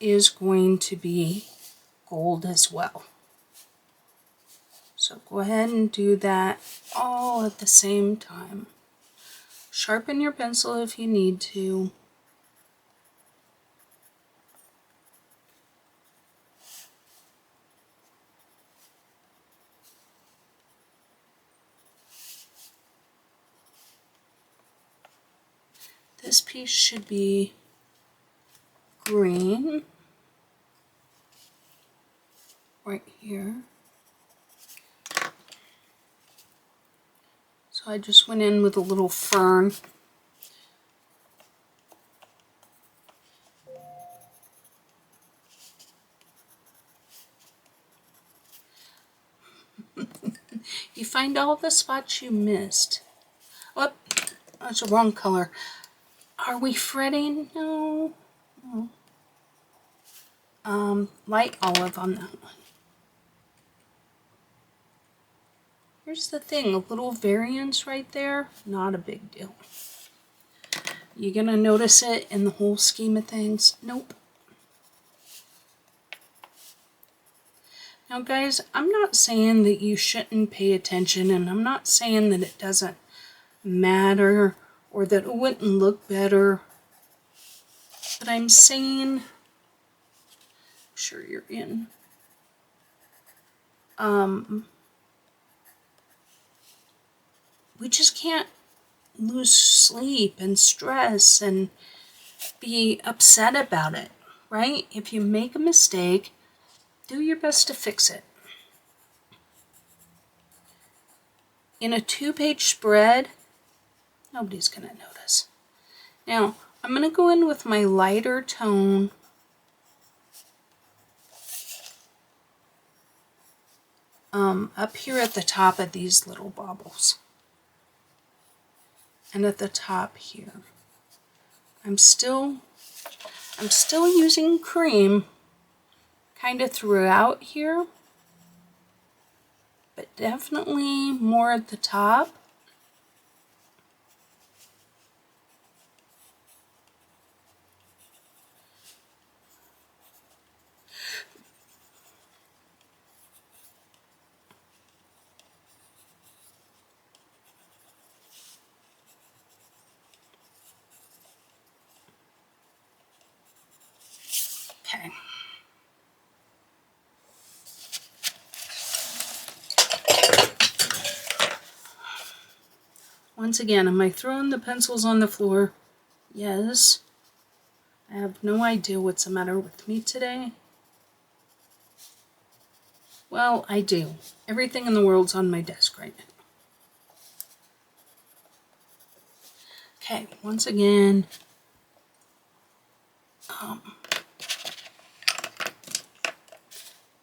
is going to be gold as well. So go ahead and do that all at the same time. Sharpen your pencil if you need to. This piece should be green right here. So I just went in with a little fern. You find all the spots you missed. Oh, that's the wrong color. Are we fretting? No. Light olive on that one. Here's the thing, a little variance right there, not a big deal. You gonna notice it in the whole scheme of things? Nope. Now guys, I'm not saying that you shouldn't pay attention, and I'm not saying that it doesn't matter or that it wouldn't look better, but I'm saying, make sure you're in. We just can't lose sleep and stress and be upset about it, right? If you make a mistake, do your best to fix it. In a 2-page spread, nobody's gonna notice. Now, I'm gonna go in with my lighter tone up here at the top of these little baubles. And at the top here. I'm still using cream kind of throughout here, but definitely more at the top. Okay. Once again, am I throwing the pencils on the floor? Yes. I have no idea what's the matter with me today. Well, I do. Everything in the world's on my desk right now. Okay, once again,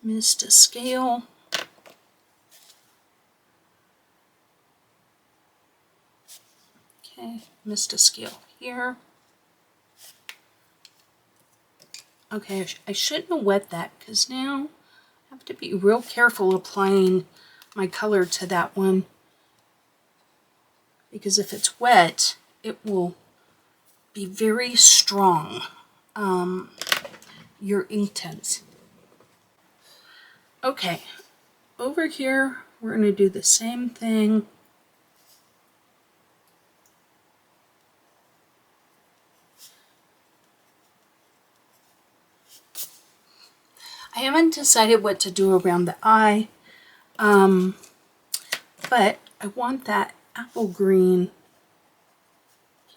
missed a scale. Okay, missed a scale here. Okay, I shouldn't have wet that because now I have to be real careful applying my color to that one, because if it's wet, it will be very strong. Your Inktense. Okay, over here we're going to do the same thing. I haven't decided what to do around the eye, but I want that apple green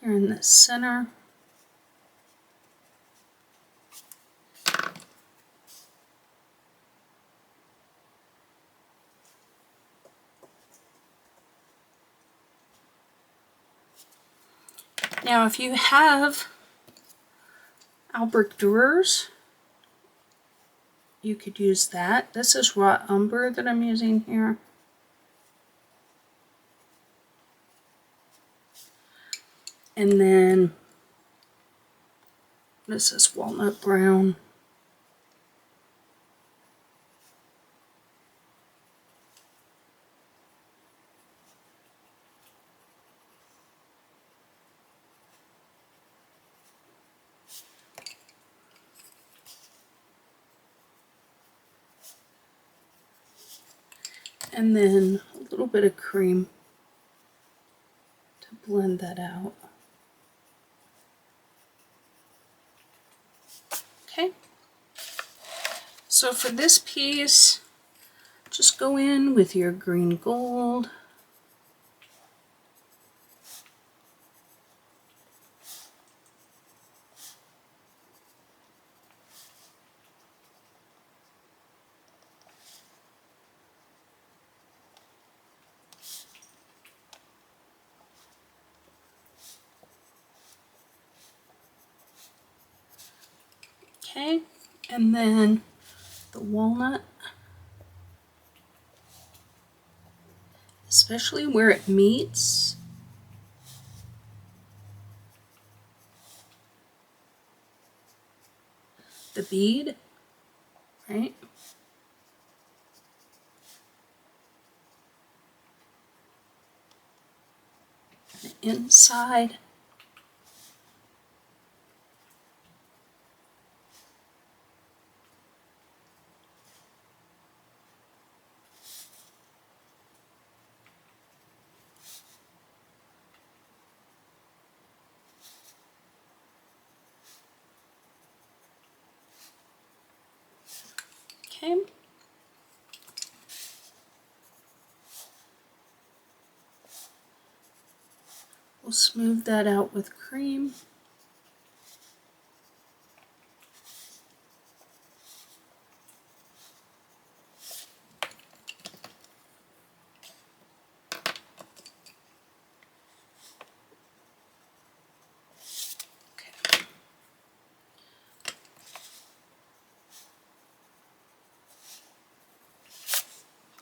here in the center. Now, if you have Albrecht Dürer's, you could use that. This is raw umber that I'm using here. And then this is walnut brown. And then a little bit of cream to blend that out. Okay. So for this piece, just go in with your green gold. Okay, and then the walnut, especially where it meets. The bead, right? The inside. Okay. We'll smooth that out with cream.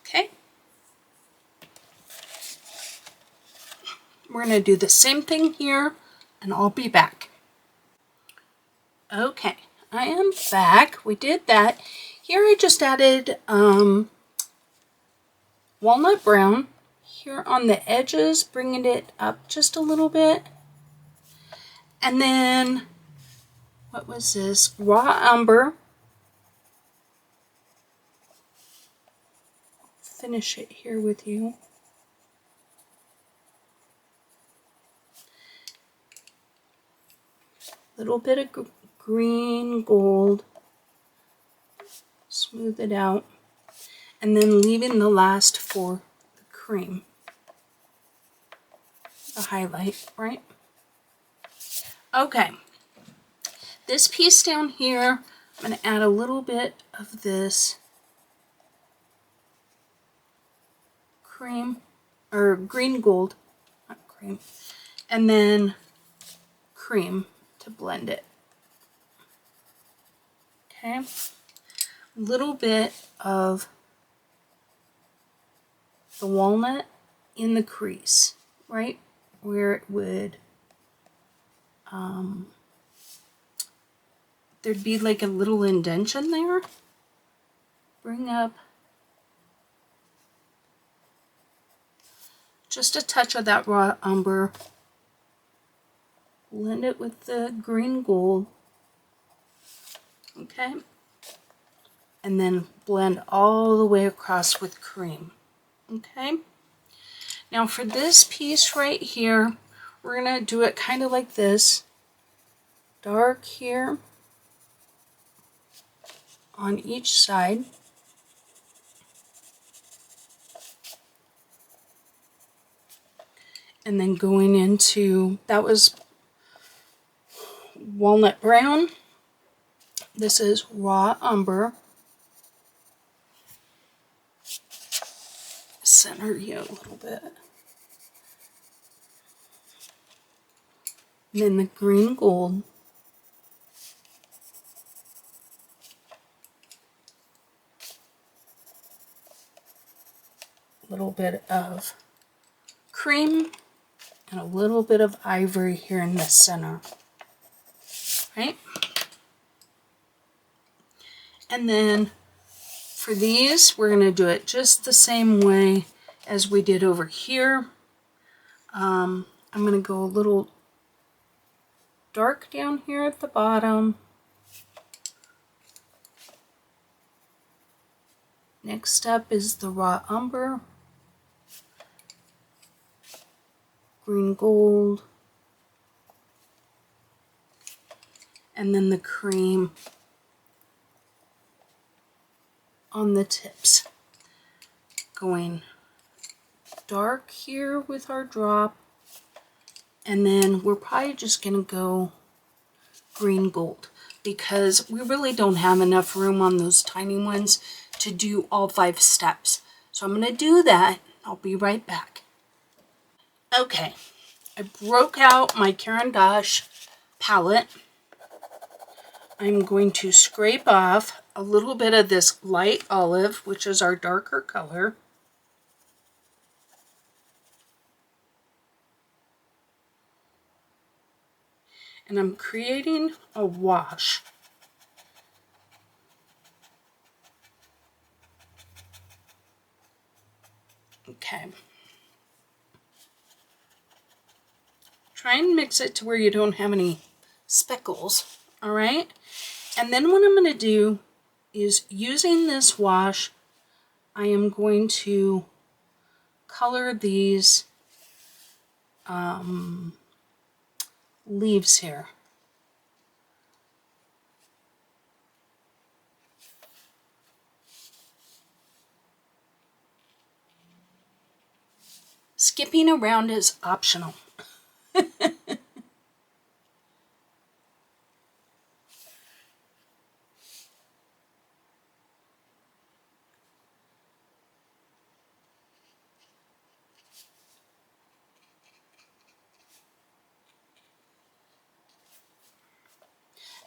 Okay. We're going to do the same thing here, and I'll be back. Okay, I am back. We did that. Here I just added walnut brown here on the edges, bringing it up just a little bit. And then, what was this? Raw umber. Finish it here with you. Little bit of green gold. Smooth it out. And then leaving the last for the cream. The highlight, right? Okay. This piece down here, I'm going to add a little bit of this cream, or green gold, not cream, and then cream to blend it. Okay, a little bit of the walnut in the crease, right where it would, there'd be like a little indentation there. Bring up just a touch of that raw umber. Blend it with the green gold. Okay. And then blend all the way across with cream. Okay. Now for this piece right here, we're going to do it kind of like this. Dark here on each side. And then going into, that was walnut brown. This is raw umber. Center you a little bit. And then the green gold. A little bit of cream and a little bit of ivory here in the center. Right? And then for these, we're going to do it just the same way as we did over here. I'm going to go a little dark down here at the bottom. Next up is the raw umber, green gold, and then the cream on the tips. Going dark here with our drop, and then we're probably just going to go green gold because we really don't have enough room on those tiny ones to do all 5 steps. So I'm going to do that. I'll be right back. Okay, I broke out my Caran d'Ache palette. I'm going to scrape off a little bit of this light olive, which is our darker color. And I'm creating a wash. Okay. Try and mix it to where you don't have any speckles, all right? And then what I'm going to do is, using this wash, I am going to color these leaves here. Skipping around is optional.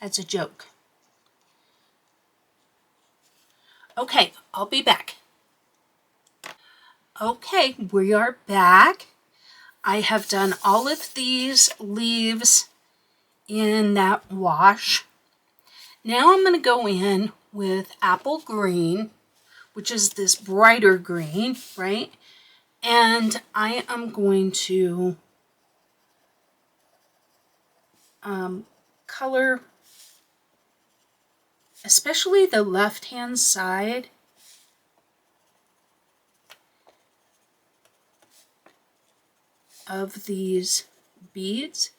That's a joke. Okay, I'll be back. Okay, we are back. I have done all of these leaves in that wash. Now I'm going to go in with apple green, which is this brighter green, right? And I am going to color especially the left-hand side of these beads.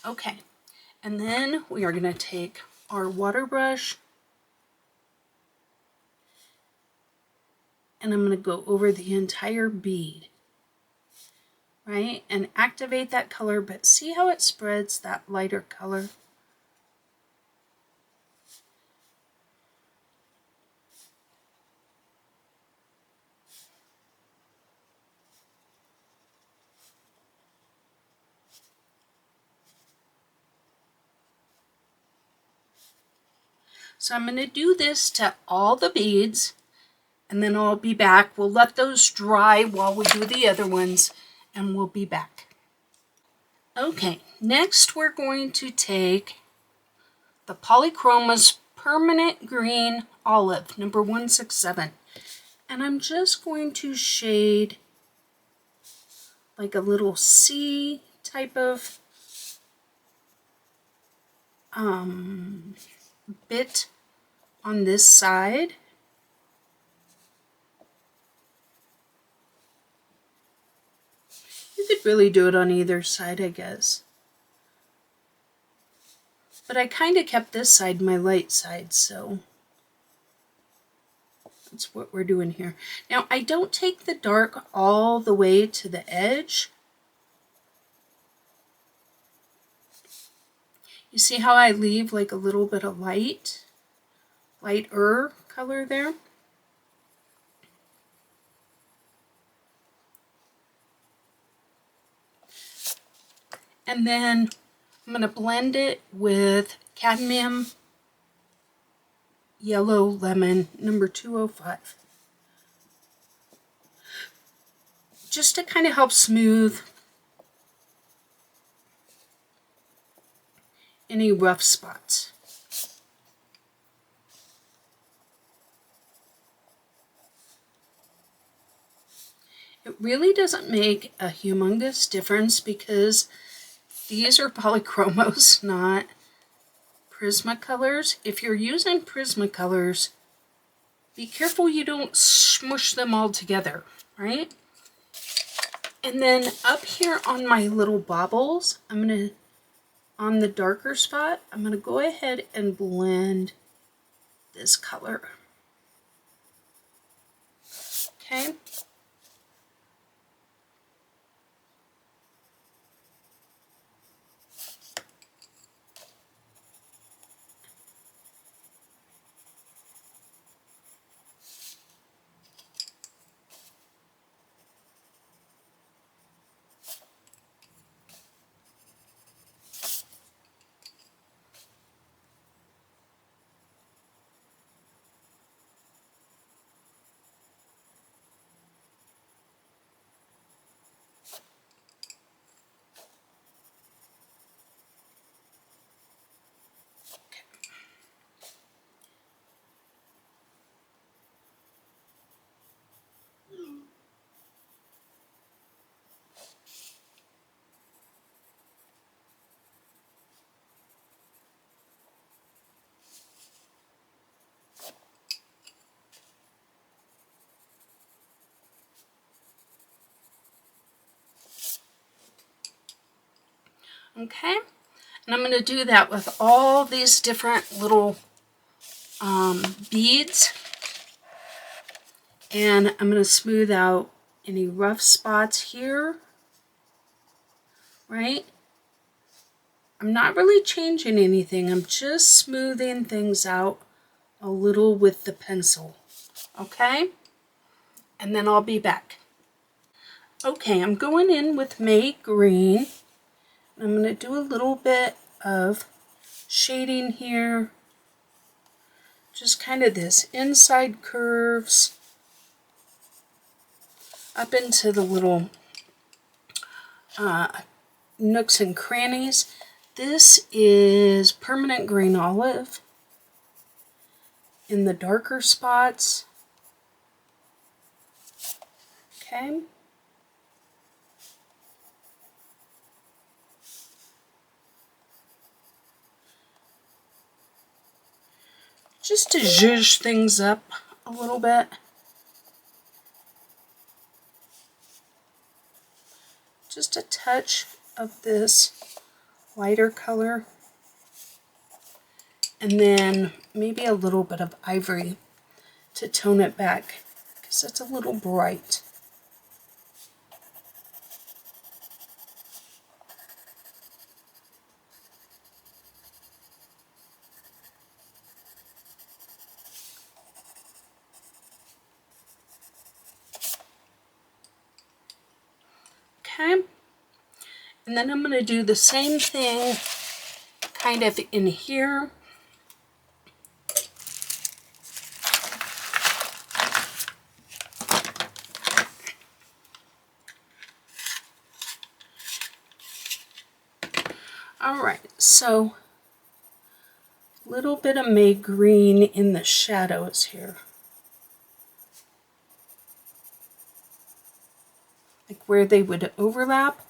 Okay, and then we are going to take our water brush and I'm going to go over the entire bead. right? And activate that color, but see how it spreads that lighter color? So I'm going to do this to all the beads, and then I'll be back. We'll let those dry while we do the other ones, and we'll be back. Okay, next we're going to take the Polychroma's Permanent Green Olive, number 167. And I'm just going to shade like a little C type of bit on this side. You could really do it on either side, I guess. But I kind of kept this side my light side, so that's what we're doing here. Now, I don't take the dark all the way to the edge. You see how I leave like a little bit of lighter color there? And then I'm going to blend it with Cadmium Yellow Lemon, number 205. Just to kind of help smooth any rough spots. It really doesn't make a humongous difference because these are Polychromos, not Prismacolors. If you're using Prismacolors, be careful you don't smush them all together, right? And then up here on my little baubles, on the darker spot, I'm going to go ahead and blend this color. Okay. Okay, and I'm going to do that with all these different little beads, and I'm going to smooth out any rough spots here, right? I'm not really changing anything, I'm just smoothing things out a little with the pencil, okay? And then I'll be back. Okay, I'm going in with May Green. I'm going to do a little bit of shading here, just kind of this inside curves up into the little nooks and crannies. This is Permanent Green Olive in the darker spots. Okay. Just to zhuzh things up a little bit. Just a touch of this lighter color. And then maybe a little bit of ivory to tone it back because it's a little bright. Okay. And then I'm going to do the same thing kind of in here. All right, so a little bit of May green in the shadows here. Like where they would overlap.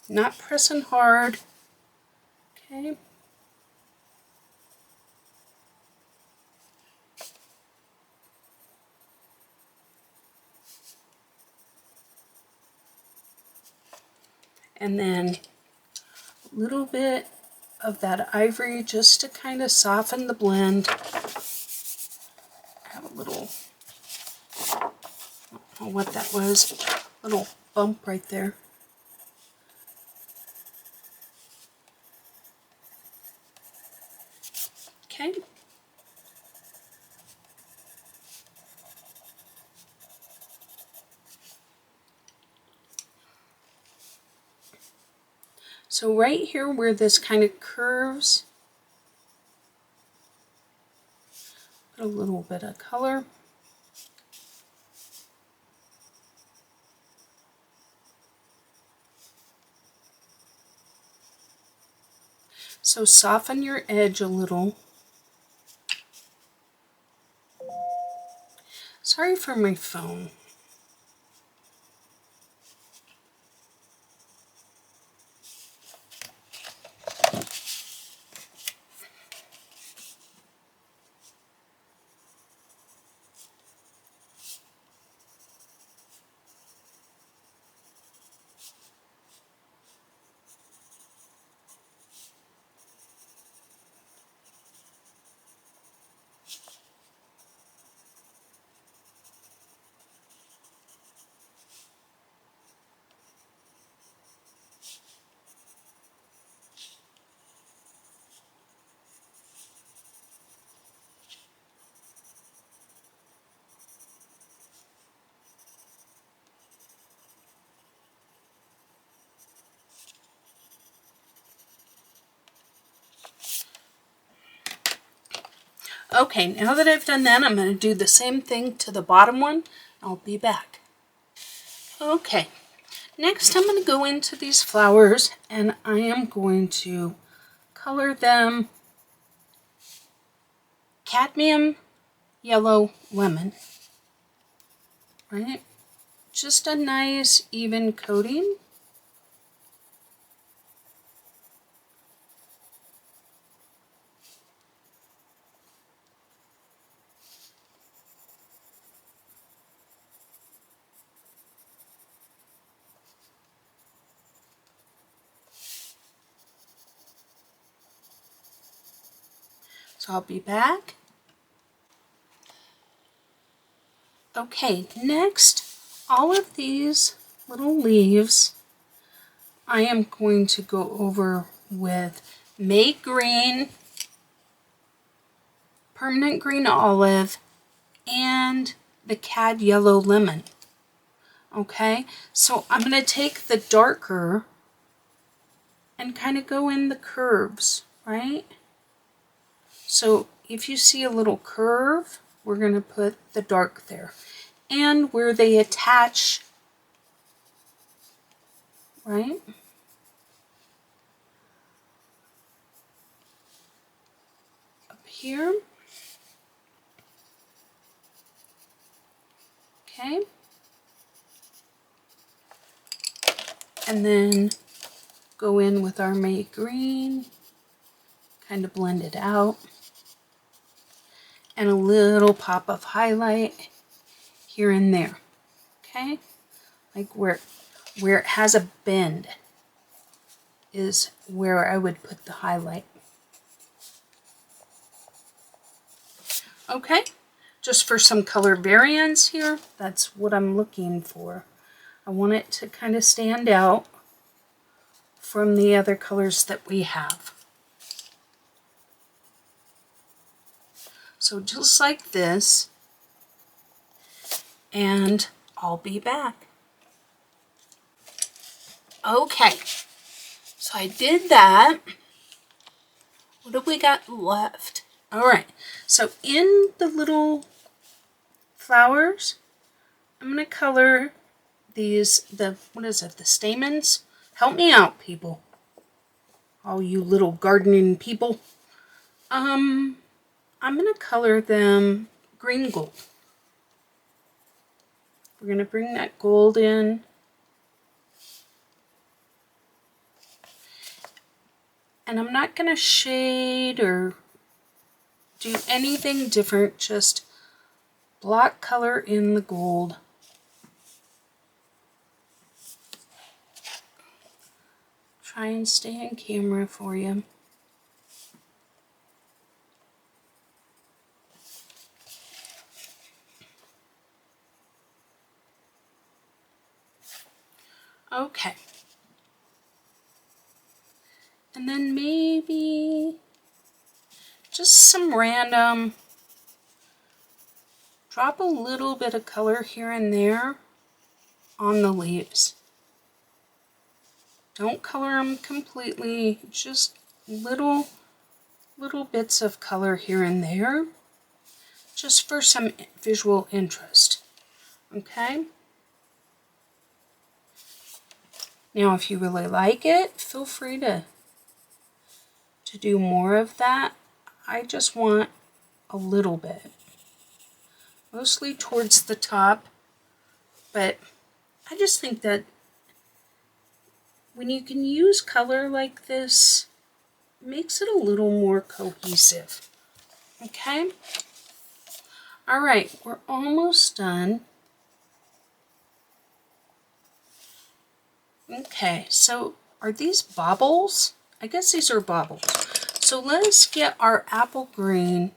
Not pressing hard. Okay. And then a little bit of that ivory just to kind of soften the blend. Have a little, I don't know what that was, little bump right there. Okay. So right here where this kind of curves, put a little bit of color. So soften your edge a little. Sorry for my phone. Okay, now that I've done that, I'm going to do the same thing to the bottom one. I'll be back. Okay, next I'm going to go into these flowers and I am going to color them cadmium yellow lemon. Right? Just a nice even coating. So I'll be back. Okay, next, all of these little leaves, I am going to go over with May green, permanent green olive, and the cad yellow lemon. Okay, so I'm going to take the darker and kind of go in the curves, right? So if you see a little curve, we're going to put the dark there. And where they attach, right? Up here. Okay. And then go in with our May green, kind of blend it out. And a little pop of highlight here and there. Okay? Like where it has a bend is where I would put the highlight. Okay, just for some color variance here, that's what I'm looking for. I want it to kind of stand out from the other colors that we have. So just like this, and I'll be back. Okay, so I did that. What have we got left? All right, so in the little flowers, I'm gonna color these, what is it, the stamens? Help me out, people. All you little gardening people. I'm gonna color them green gold. We're gonna bring that gold in. And I'm not gonna shade or do anything different, just block color in the gold. Try and stay in camera for you. Okay. And then maybe just some random, drop a little bit of color here and there on the leaves. Don't color them completely, just little bits of color here and there, just for some visual interest. Okay? Now, if you really like it, feel free to do more of that. I just want a little bit, mostly towards the top, but I just think that when you can use color like this, it makes it a little more cohesive. Okay? All right, we're almost done. Okay, so are these baubles? I guess these are baubles. So let's get our apple green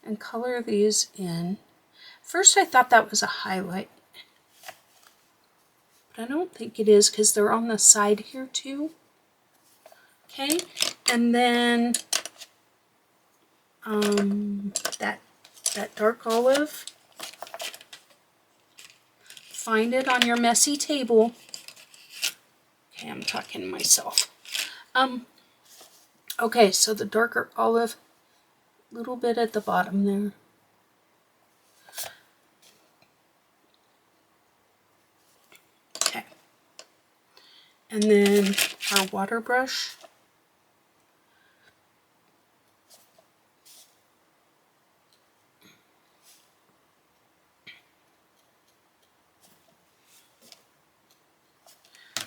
and color these in. First I thought that was a highlight, but I don't think it is because they're on the side here too. Okay, and then that dark olive, find it on your messy table. Okay, I'm talking to myself. Okay, so the darker olive, a little bit at the bottom there. Okay. And then our water brush.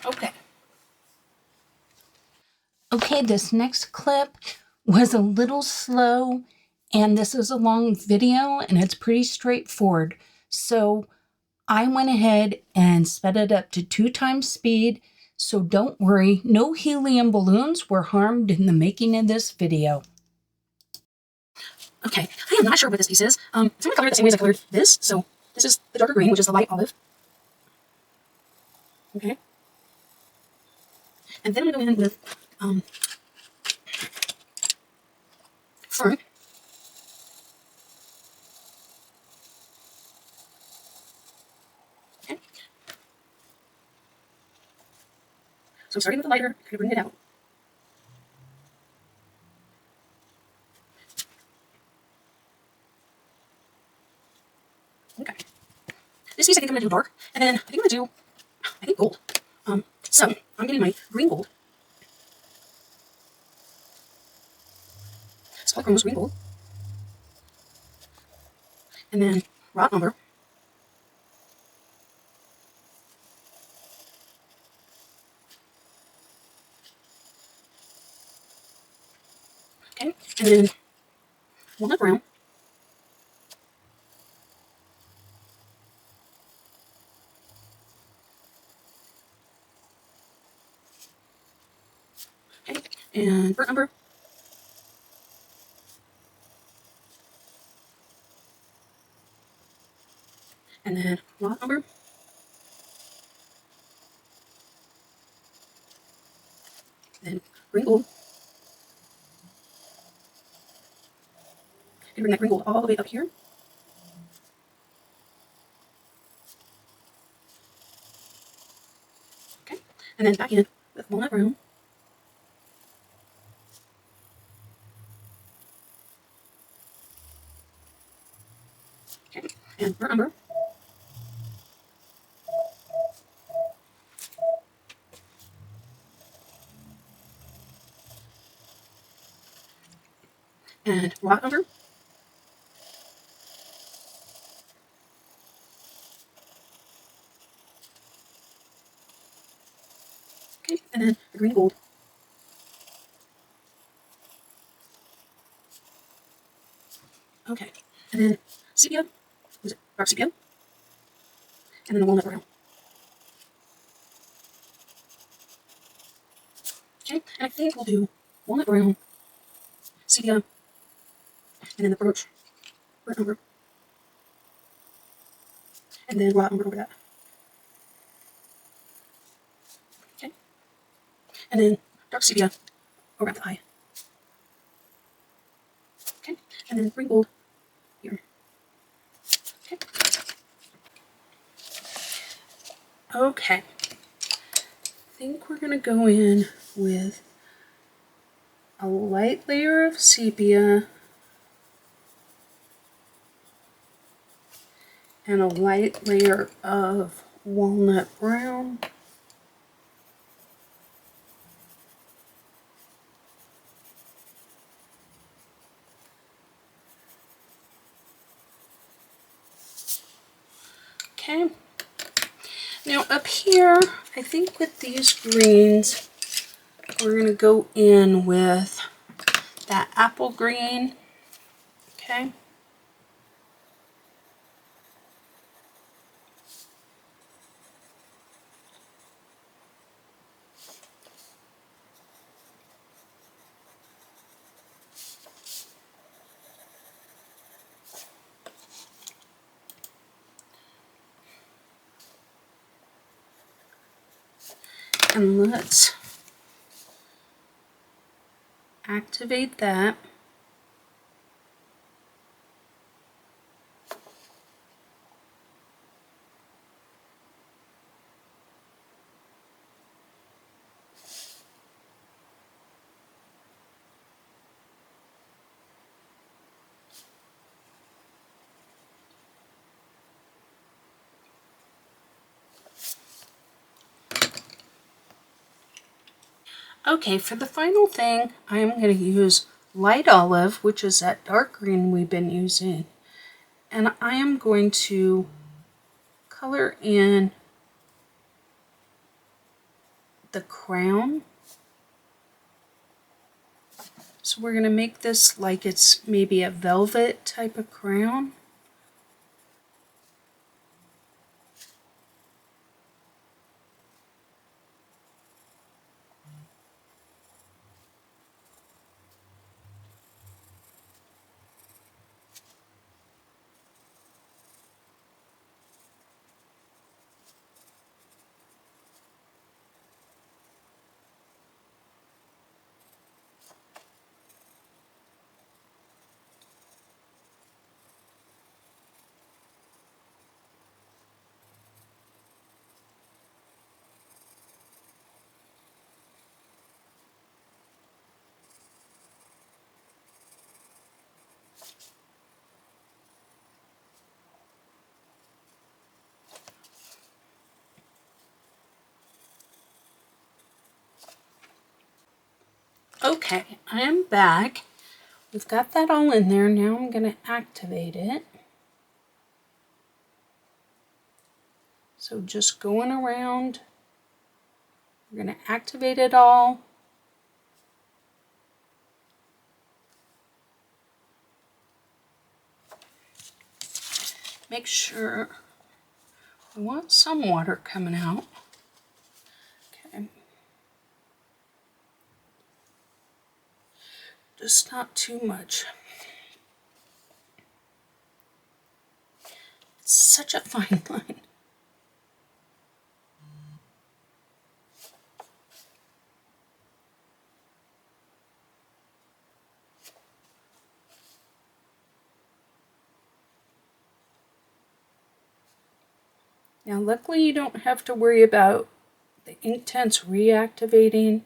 Okay. Okay, this next clip was a little slow, and this is a long video, and it's pretty straightforward. So I went ahead and sped it up to 2 times speed, so don't worry, no helium balloons were harmed in the making of this video. Okay, I am not sure what this piece is. So I'm going to color it the same way as I colored this. So this is the darker green, which is the light olive. Okay. And then I'm going to go in with fern. Okay. So I'm starting with the lighter, kind of bring it out. Okay. This piece I think I'm going to do dark, and then I think I'm going to do, gold. So I'm getting my green gold. Spot chrome was green gold. And then raw umber. Okay. And then walnut brown. Okay. And burnt umber. and then raw umber, then green gold, and bring that green gold all the way up here. Okay, and then back in with walnut brown. Okay, and burnt umber. And raw umber. Okay, and then the green gold. Okay, and then sepia, was it dark sepia? And then the walnut brown. Okay, and I think we'll do walnut brown, sepia, and then the burnt umber, and then raw umber over that. Okay, and then dark sepia around the eye. Okay, and then green gold here. Okay. Okay. I think we're gonna go in with a light layer of sepia and a light layer of walnut brown. Okay. Now up here, I think with these greens, we're going to go in with that apple green. Okay. And let's activate that. Okay, for the final thing, I am going to use light olive, which is that dark green we've been using. And I am going to color in the crown. So we're going to make this like it's maybe a velvet type of crown. Okay, I am back. We've got that all in there. Now I'm going to activate it. So just going around, we're going to activate it all. Make sure we want some water coming out. Okay. Just not too much. It's such a fine line. Now luckily you don't have to worry about the Inktense reactivating.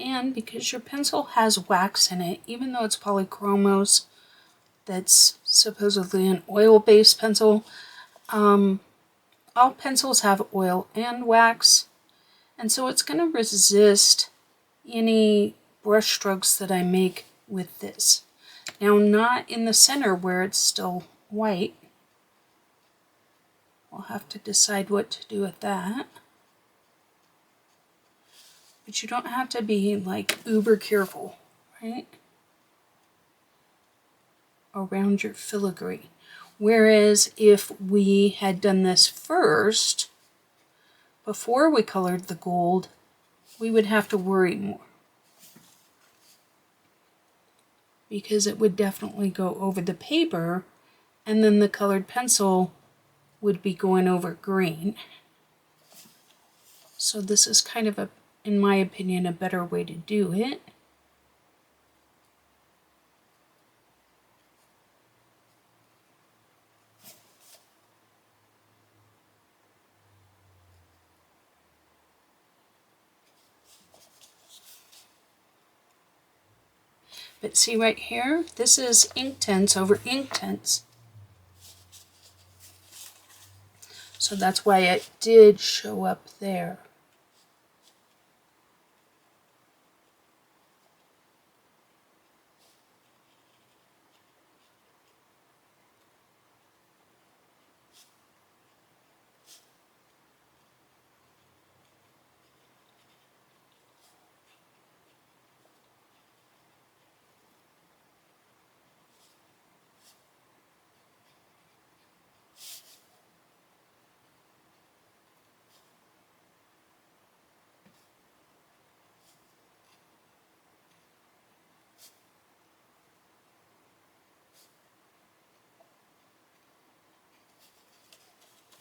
And because your pencil has wax in it, even though it's polychromos, that's supposedly an oil-based pencil, all pencils have oil and wax, and so it's going to resist any brush strokes that I make with this. Now, not in the center where it's still white. We'll have to decide what to do with that. But you don't have to be like uber careful, right? Around your filigree. Whereas if we had done this first, before we colored the gold, we would have to worry more, because it would definitely go over the paper, and then the colored pencil would be going over green. So this is kind of in my opinion, a better way to do it. But see right here, this is Inktense over Inktense. So that's why it did show up there.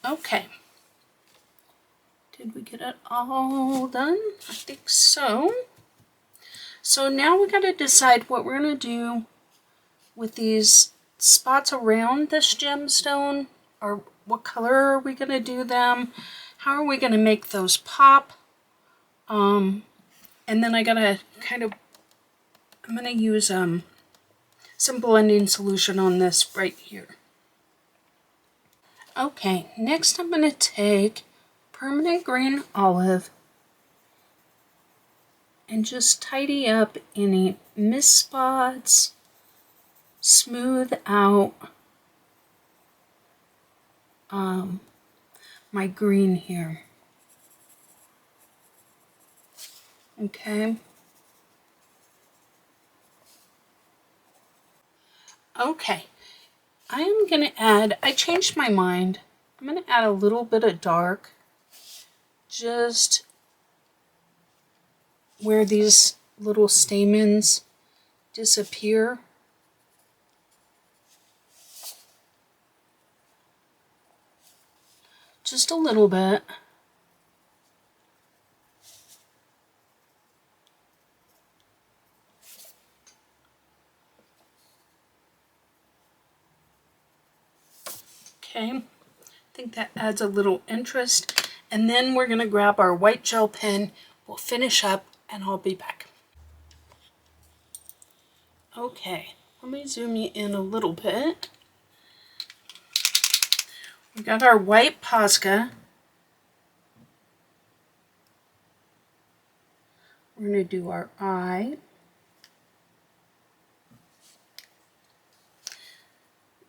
Okay. Did we get it all done? I think so. So now we got to decide what we're going to do with these spots around this gemstone, or what color are we going to do them? How are we going to make those pop? And then I got to I'm going to use some blending solution on this right here. Okay, next I'm going to take permanent green olive and just tidy up any mist spots, smooth out my green here. Okay. Okay, I am going to add, I changed my mind. I'm going to add a little bit of dark just where these little stamens disappear. Just a little bit. Okay, I think that adds a little interest. And then we're going to grab our white gel pen. We'll finish up and I'll be back. Okay, let me zoom you in a little bit. We got our white Posca. We're going to do our eye.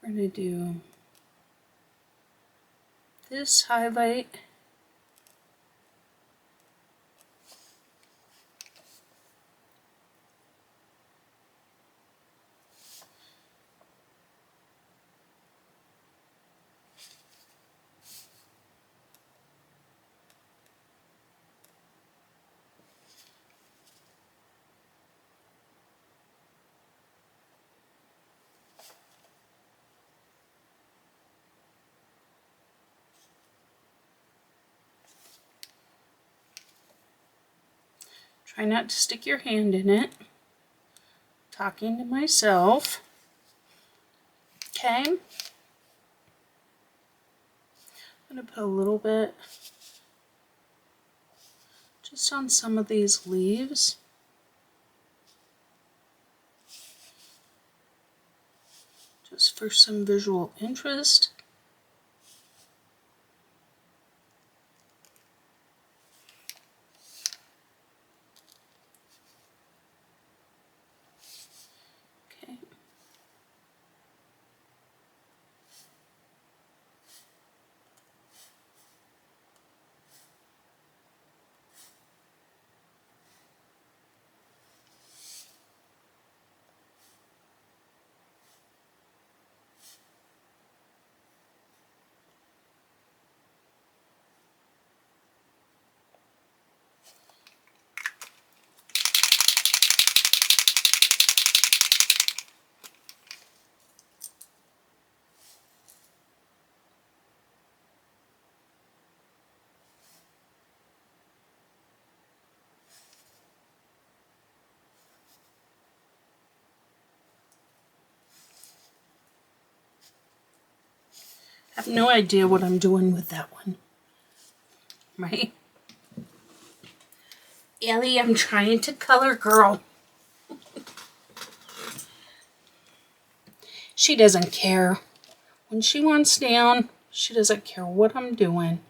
We're going to do this highlight. Try not to stick your hand in it. Talking to myself. Okay. I'm going to put a little bit just on some of these leaves. Just for some visual interest. Okay. I have no idea what I'm doing with that one. Right? Ellie, I'm trying to color, girl. She doesn't care. When she wants down, she doesn't care what I'm doing.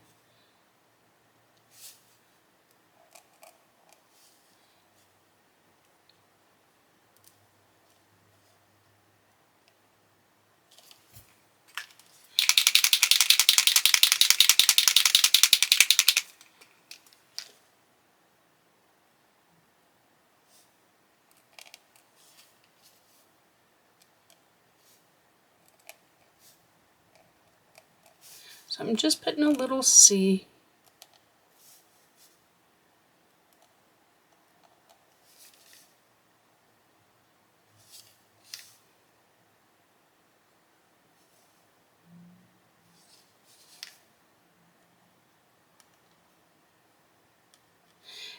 So I'm just putting a little C.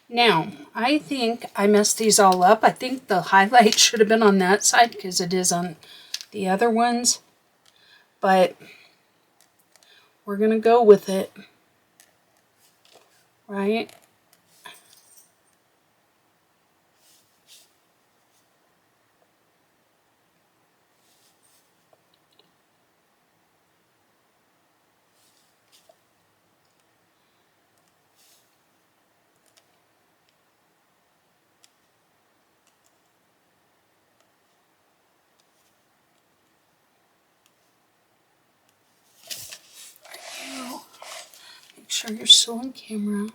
Now, I think I messed these all up. I think the highlight should have been on that side because it is on the other ones. But we're going to go with it. Right? Make sure you're still on camera.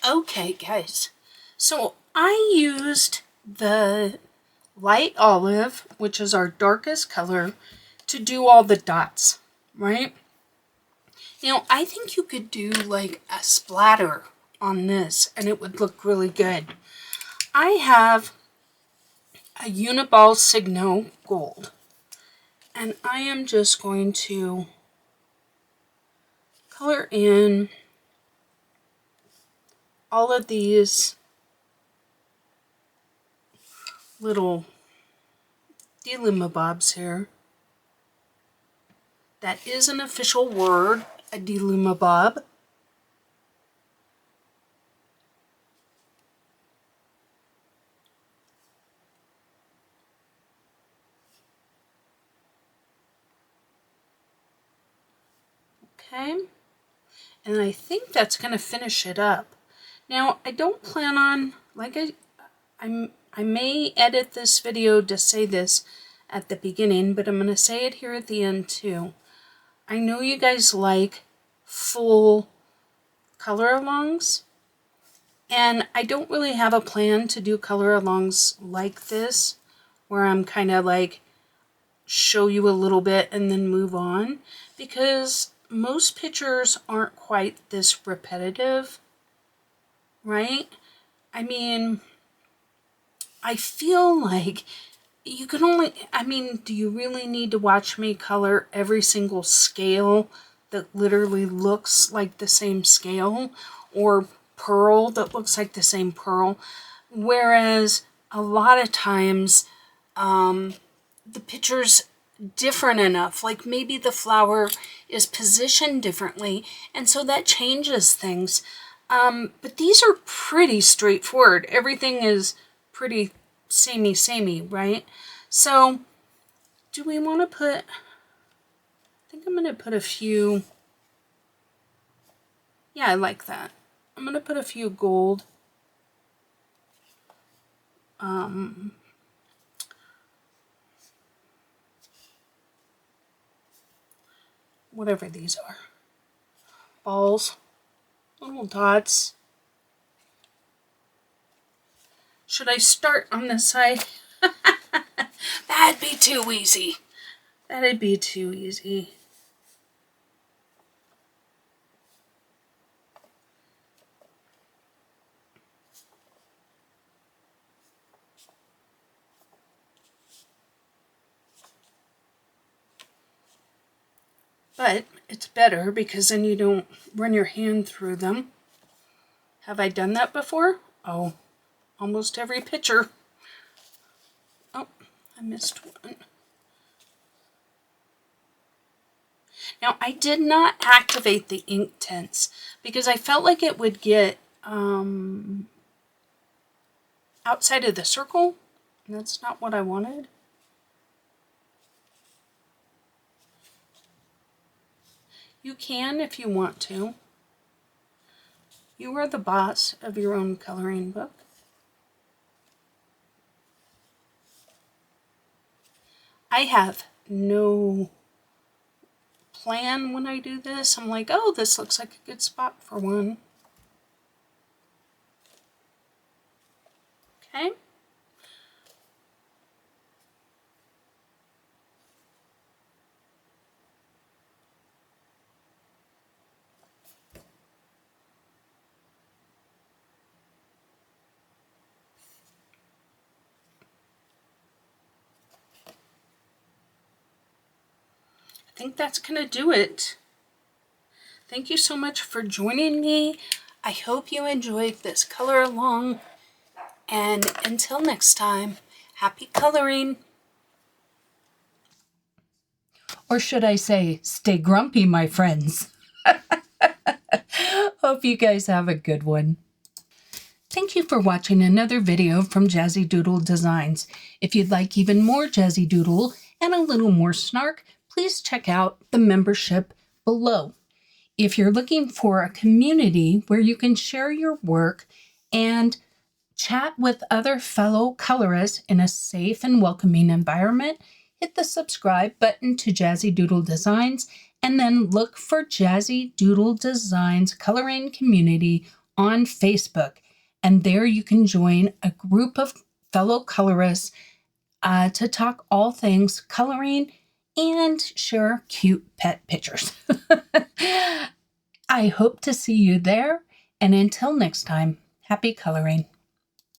Okay, guys. So I used the light olive, which is our darkest color, to do all the dots, right? Now, I think you could do like a splatter on this and it would look really good. I have a Uniball Signo Gold, and I am just going to color in all of these little delumabobs here. That is an official word, a delumabob. Okay, and I think that's going to finish it up. Now, I don't plan on, like I may edit this video to say this at the beginning, but I'm going to say it here at the end too. I know you guys like full color alongs, and I don't really have a plan to do color alongs like this, where I'm kind of like show you a little bit and then move on, because most pictures aren't quite this repetitive, right? I mean, I feel like you can only, I mean, do you really need to watch me color every single scale that literally looks like the same scale, or pearl that looks like the same pearl? Whereas a lot of times the picture's different enough, like maybe the flower is positioned differently, and so that changes things. But these are pretty straightforward. Everything is pretty samey, right? So do we want to put, I think I'm going to put a few, yeah, I like that. I'm going to put a few gold whatever these are, balls, little dots. Should I start on this side? That'd be too easy. That'd be too easy. But it's better because then you don't run your hand through them. Have I done that before? Oh, almost every picture. Oh, I missed one. Now, I did not activate the Inktense because I felt like it would get outside of the circle, and that's not what I wanted. You can if you want to. You are the boss of your own coloring book. I have no plan when I do this. I'm like, oh, this looks like a good spot for one. Okay. I think that's going to do it. Thank you so much for joining me. I hope you enjoyed this color along. And until next time, happy coloring. Or should I say, stay grumpy, my friends. Hope you guys have a good one. Thank you for watching another video from Jazzydoodledesigns. If you'd like even more Jazzydoodle and a little more snark, please check out the membership below. If you're looking for a community where you can share your work and chat with other fellow colorists in a safe and welcoming environment, hit the subscribe button to Jazzydoodledesigns and then look for Jazzydoodledesigns Coloring Community on Facebook. And there you can join a group of fellow colorists to talk all things coloring and share cute pet pictures. I hope to see you there. And until next time, happy coloring.